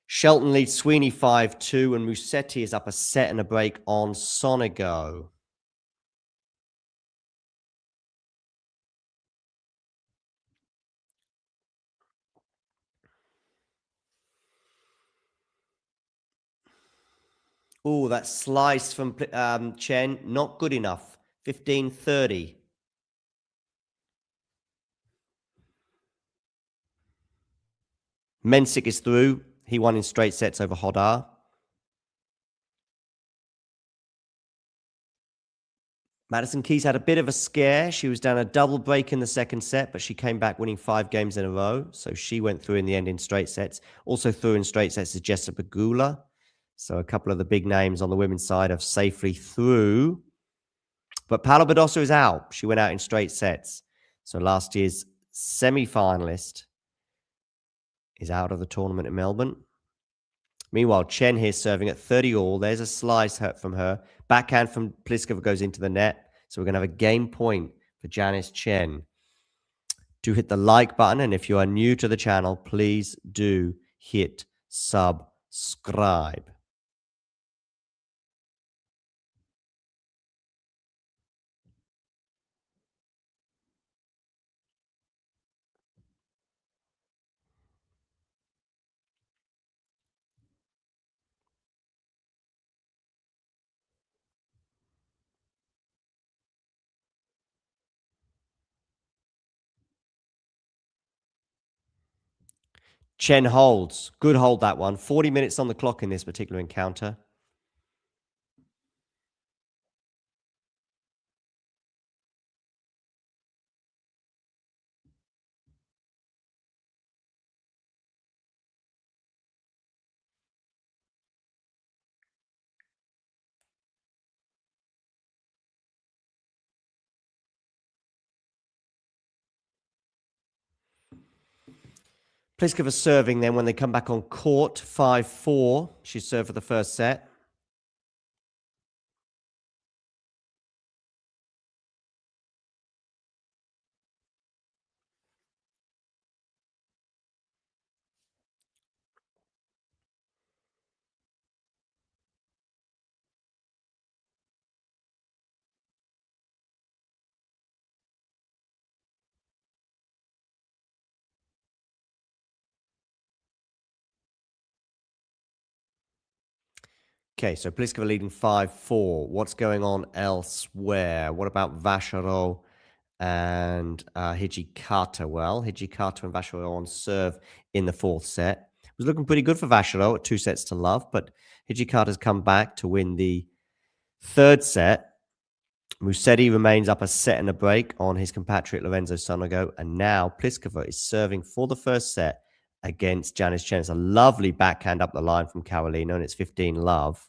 Shelton leads Sweeney 5-2, and Musetti is up a set and a break on Sonego. Oh, that slice from Chen, not good enough. 15-30. Mensik is through. He won in straight sets over Hodar. Madison Keys had a bit of a scare. She was down a double break in the second set, but she came back winning 5 games in a row. So she went through in the end in straight sets. Also through in straight sets is Jessica Pegula. So a couple of the big names on the women's side are safely through. But Paola Badosa is out. She went out in straight sets. So last year's semi-finalist is out of the tournament in Melbourne. Meanwhile, Chen here serving at 30 all. There's a slice from her. Backhand from Pliskova goes into the net. So we're going to have a game point for Janice Chen. Do hit the like button. And if you are new to the channel, please do hit subscribe. Chen holds. Good hold, that one. 40 minutes on the clock in this particular encounter. Pliskova serving then when they come back on court, 5-4. She served for the first set. Okay, so Pliskova leading 5-4. What's going on elsewhere? What about Vacherot and Hijikata? Well, Hijikata and Vacherot on serve in the fourth set. It was looking pretty good for Vacherot at 2-0, but Hijikata's come back to win the third set. Musetti remains up a set and a break on his compatriot Lorenzo Sonego, and now Pliskova is serving for the first set against Janice Chen. It's a lovely backhand up the line from Carolina, and it's 15-love.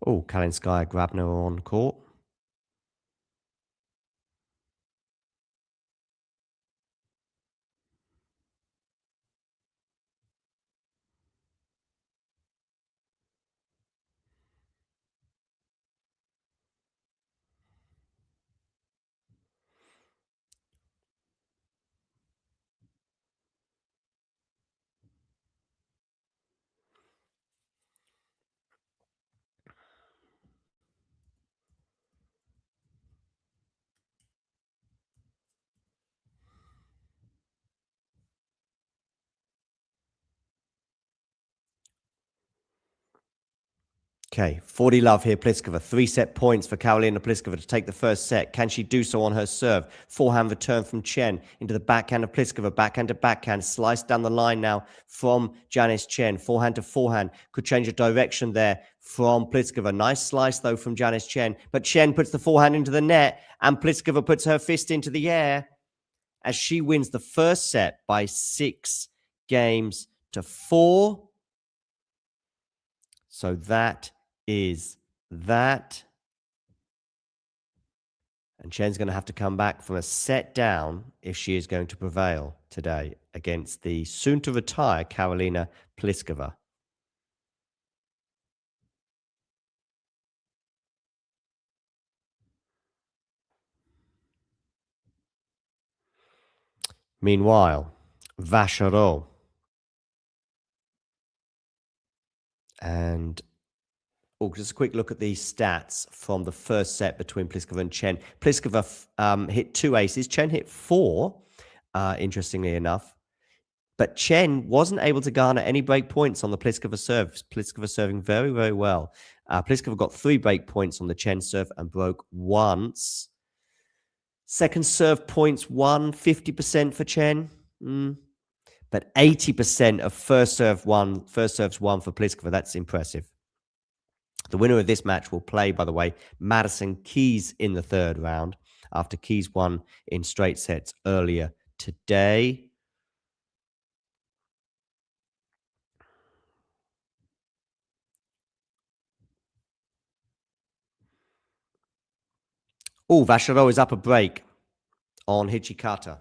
Oh, Kalinskaya Grabner on court. Okay, 40-love here, Pliskova. 3-set points for Karolina Pliskova to take the first set. Can she do so on her serve? Forehand return from Chen into the backhand of Pliskova. Backhand to backhand. Slice down the line now from Janice Chen. Forehand to forehand. Could change the direction there from Pliskova. Nice slice, though, from Janice Chen. But Chen puts the forehand into the net, and Pliskova puts her fist into the air as she wins the first set by 6-4. So that is that. And Chen's going to have to come back from a set down if she is going to prevail today against the soon-to-retire Karolina Pliskova. Meanwhile, Vacherot And just a quick look at these stats from the first set between Pliskova and Chen. Pliskova hit 2 aces. Chen hit 4, interestingly enough. But Chen wasn't able to garner any break points on the Pliskova serve. Pliskova serving very, very well. Pliskova got 3 break points on the Chen serve and broke once. Second serve points won, 50% for Chen. But 80% of first serves won for Pliskova. That's impressive. The winner of this match will play, by the way, Madison Keys in the third round after Keys won in straight sets earlier today. Oh, Vacherot is up a break on Hijikata.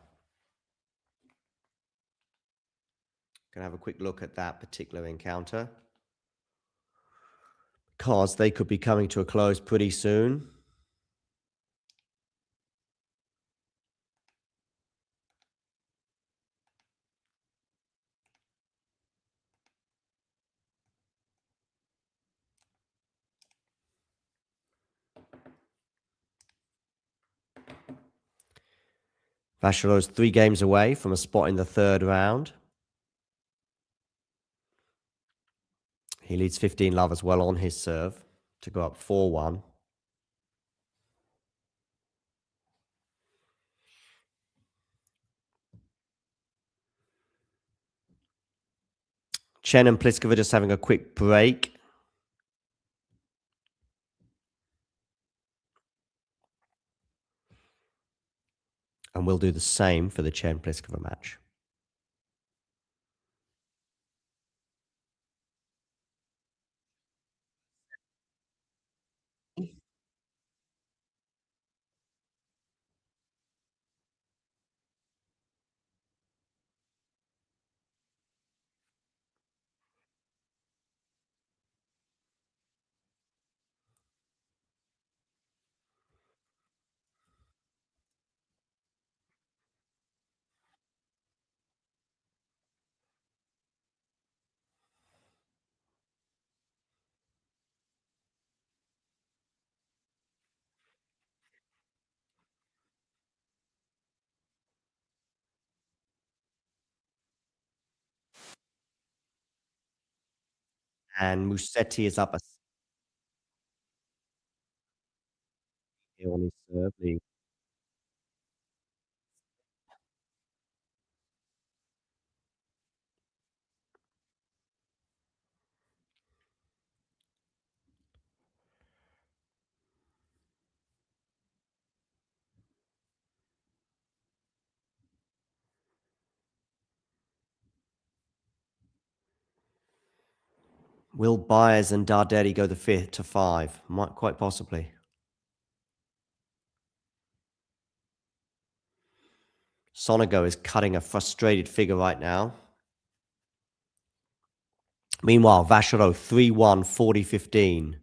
Going to have a quick look at that particular encounter, because they could be coming to a close pretty soon. Vacherot's 3 games away from a spot in the third round. He leads 15-love as well on his serve to go up 4-1. Chen and Pliskova just having a quick break. And we'll do the same for the Chen-Pliskova match. And Musetti is up a on his serve. Will Byers and Dardetti go the 5th to 5? Might quite possibly. Sonego is cutting a frustrated figure right now. Meanwhile, Vacherot 3-1, 40-15.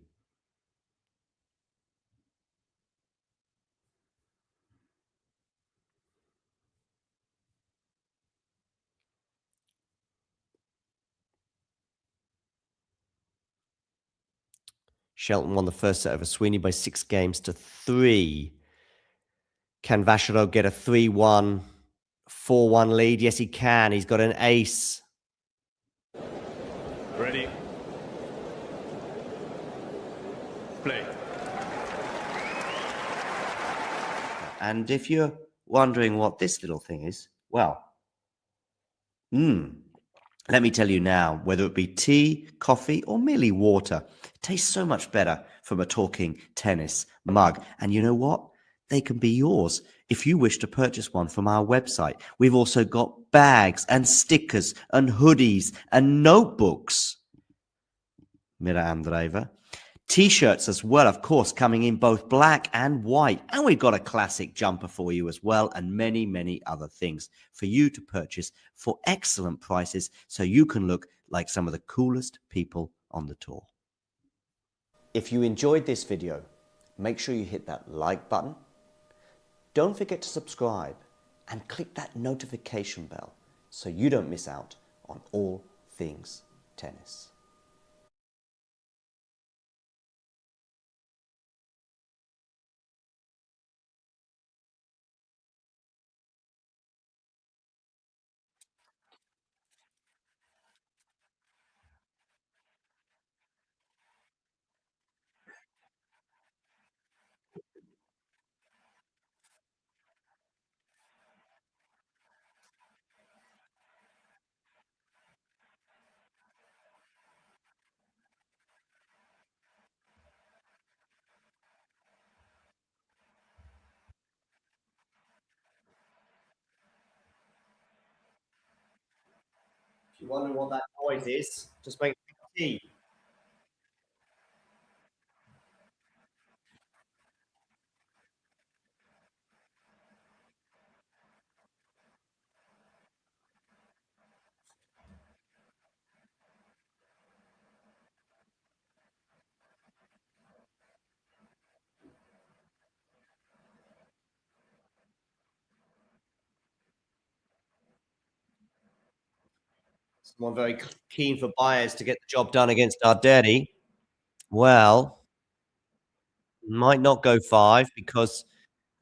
Shelton won the first set over Sweeney by 6 games to 3. Can Vacherot get a 3-1, 4-1 lead? Yes, he can. He's got an ace. Ready. Play. And if you're wondering what this little thing is, well, let me tell you now, whether it be tea, coffee, or merely water, it tastes so much better from a talking tennis mug. And you know what? They can be yours if you wish to purchase one from our website. We've also got bags and stickers and hoodies and notebooks. Mira Andreeva. T-shirts as well, of course, coming in both black and white. And we've got a classic jumper for you as well, and many, many other things for you to purchase for excellent prices so you can look like some of the coolest people on the tour. If you enjoyed this video, make sure you hit that like button. Don't forget to subscribe and click that notification bell so you don't miss out on all things tennis. You're wondering what that noise is? Just make tea. Someone very keen for Baez to get the job done against Arderi. Well, might not go 5 because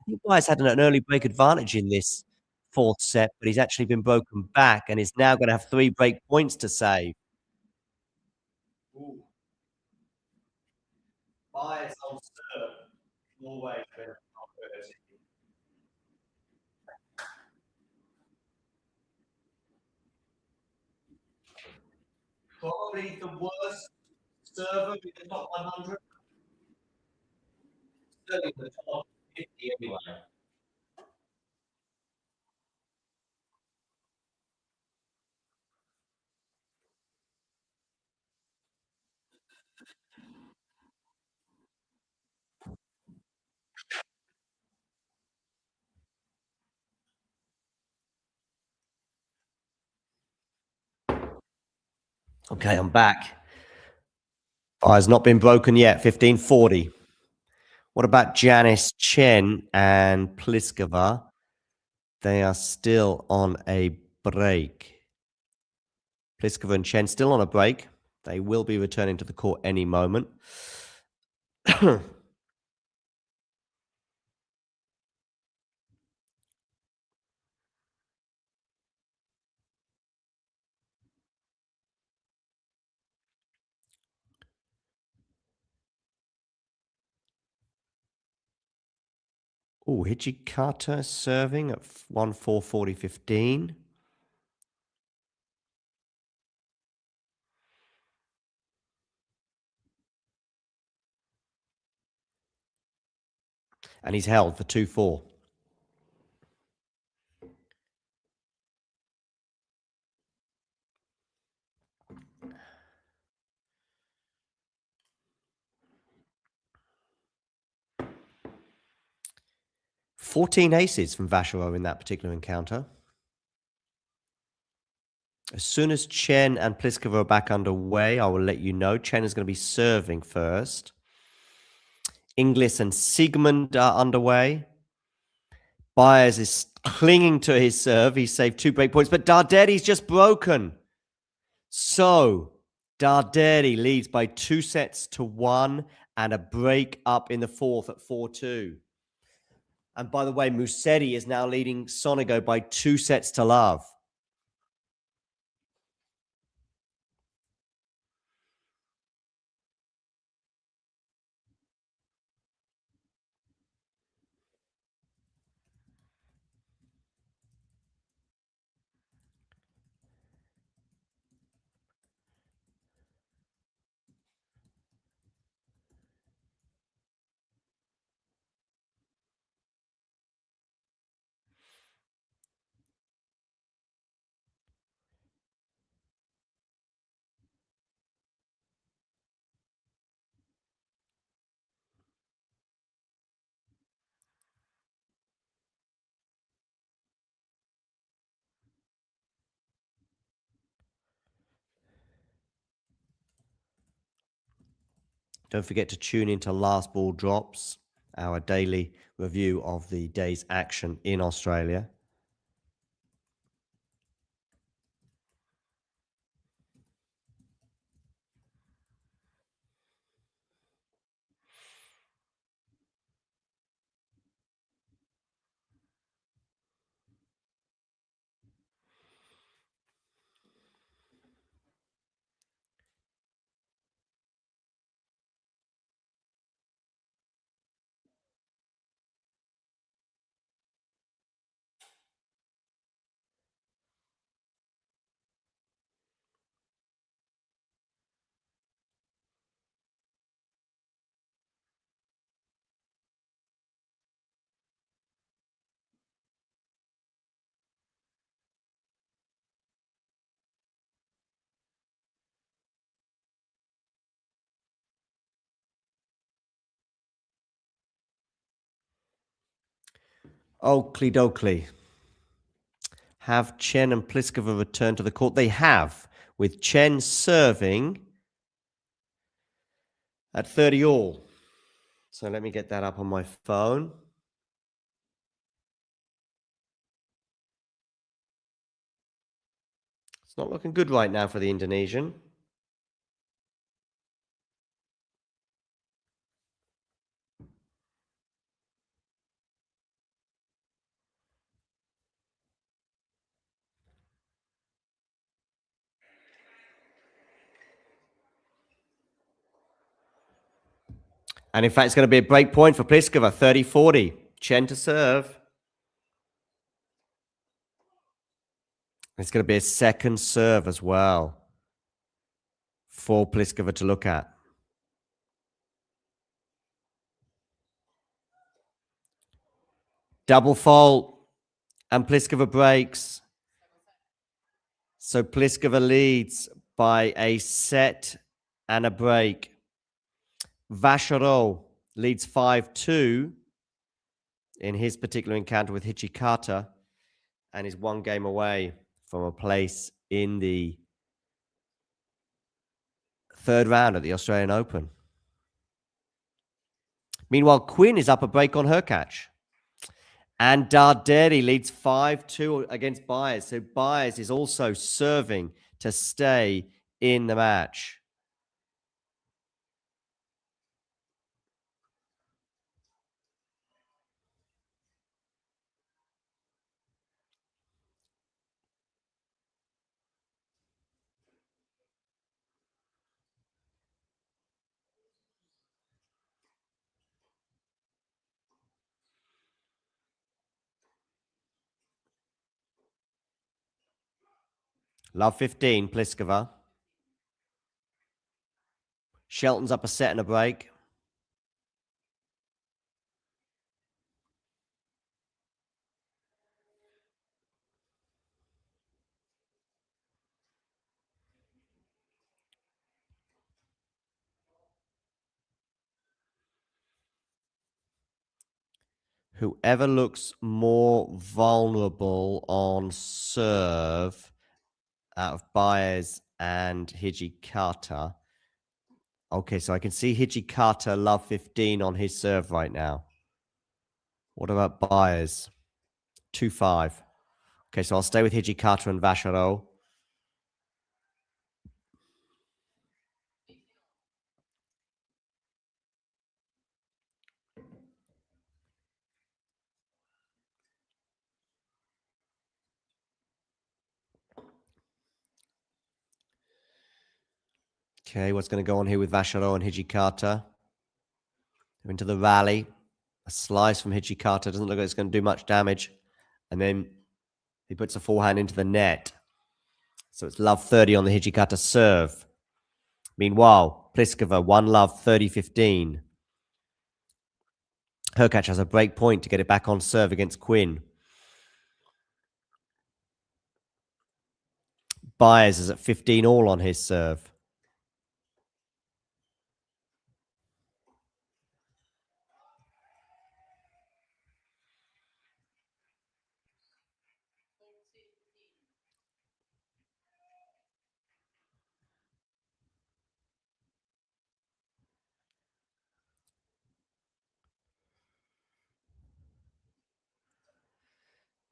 I think Baez had an early break advantage in this fourth set, but he's actually been broken back and is now going to have 3 break points to save. Ooh. Baez on serve. Always been a possibility. Probably the worst server in the top 100. Certainly the top 50 anyway. Okay, I'm back. Has not been broken yet. 15-40. What about Janice Chen and Pliskova? They are still on a break. Pliskova and Chen still on a break. They will be returning to the court any moment. Oh, Hijikata serving at 1-4, 40-15. And he's held for 2-4. Fourteen aces from Vacherot in that particular encounter. As soon as Chen and Pliskova are back underway, I will let you know. Chen is going to be serving first. Inglis and Sigmund are underway. Baez is clinging to his serve. He saved 2 break points, but Darderi's just broken. So Darderi leads by 2-1 and a break up in the fourth at 4-2. And by the way, Musetti is now leading Sonego by 2-0. Don't forget to tune into Last Ball Drops, our daily review of the day's action in Australia. Oakley dokley. Have Chen and Pliskova return to the court? They have, with Chen serving at 30 all. So let me get that up on my phone. It's not looking good right now for the Indonesian. And in fact, it's going to be a break point for Pliskova, 30-40. Chen to serve. It's going to be a second serve as well for Pliskova to look at. Double fault, and Pliskova breaks. So Pliskova leads by a set and a break. Vacherot leads 5-2 in his particular encounter with Hijikata and is one game away from a place in the third round at the Australian Open. Meanwhile, Quinn is up a break on her catch. And Darderi leads 5-2 against Byers. So Byers is also serving to stay in the match. Love 15, Pliskova. Shelton's up a set and a break. Whoever looks more vulnerable on serve out of Baez and Hijikata. Okay, so I can see Hijikata love 15 on his serve right now. What about Baez? 2-5. Okay, so I'll stay with Hijikata and Vacherot. Okay, what's going to go on here with Vacherot and Hijikata? Into the rally. A slice from Hijikata. Doesn't look like it's going to do much damage. And then he puts a forehand into the net. So it's love 30 on the Hijikata serve. Meanwhile, Pliskova, one love 30-15. Hurkacz has a break point to get it back on serve against Quinn. Byers is at 15 all on his serve.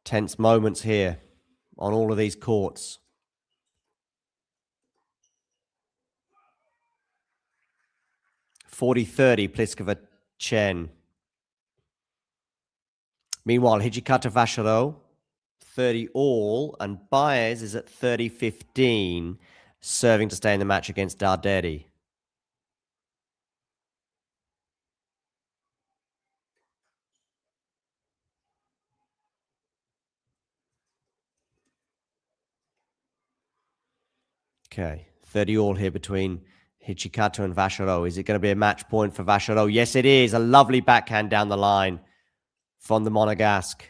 Tense moments here on all of these courts. (40-30) Pliskova Chen. Meanwhile, Hijikata Vacherot, 30 all, and Baez is at 30-15, serving to stay in the match against Darderi. Okay, 30 all here between Hijikata and Vacherot. Is it going to be a match point for Vacherot? Yes, it is. A lovely backhand down the line from the Monegasque.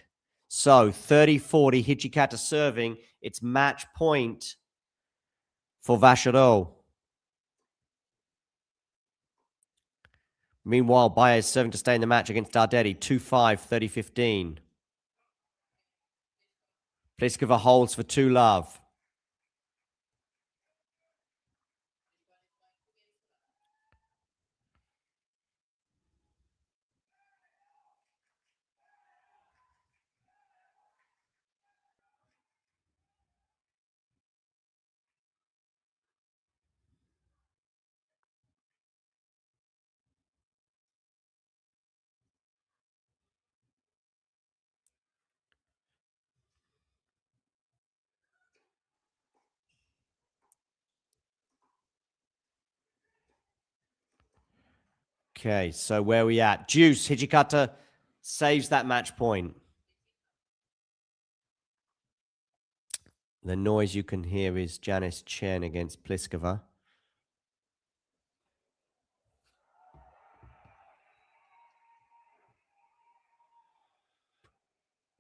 So 30-40, Hijikata serving. It's match point for Vacherot. Meanwhile, Baez serving to stay in the match against Darderi. 2-5, 30-15. Pliskova holds for 2-love. Okay, so where are we at? Deuce, Hijikata saves that match point. The noise you can hear is Janice Chen against Pliskova.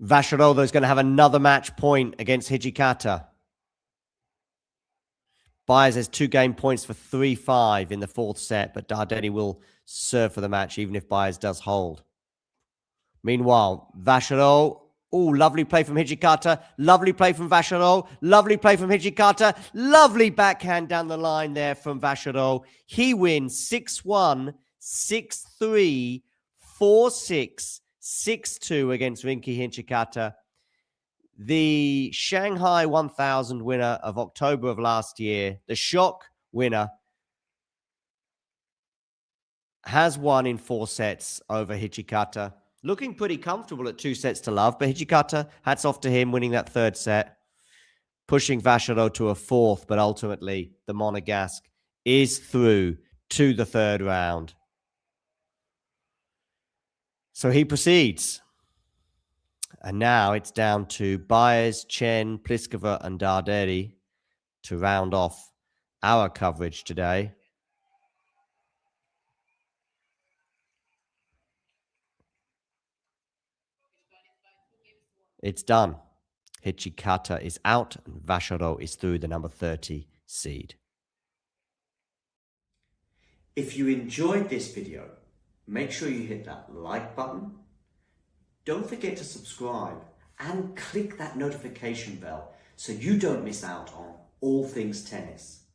Vacherot, though, is going to have another match point against Hijikata. Byers has 2 game points for 3-5 in the 4th set, but Dardeni will serve for the match even if Byers does hold. Meanwhile, Vacherot. Oh, lovely play from Hijikata. Lovely play from Vacherot. Lovely play from Hijikata. Lovely backhand down the line there from Vacherot. He wins 6-1, 6-3, 4-6, 6-2 against Rinky Hijikata. The Shanghai 1000 winner of October of last year, the shock winner, has won in 4 sets over Hijikata. Looking pretty comfortable at 2-love, but Hijikata, hats off to him, winning that 3rd set, pushing Vacherot to a 4th, but ultimately the Monegasque is through to the 3rd round. So he proceeds. And now it's down to Byers, Chen, Pliskova, and Darderi to round off our coverage today. It's done. Hijikata is out and Vacherot is through the number 30 seed. If you enjoyed this video, make sure you hit that like button. Don't forget to subscribe and click that notification bell so you don't miss out on all things tennis.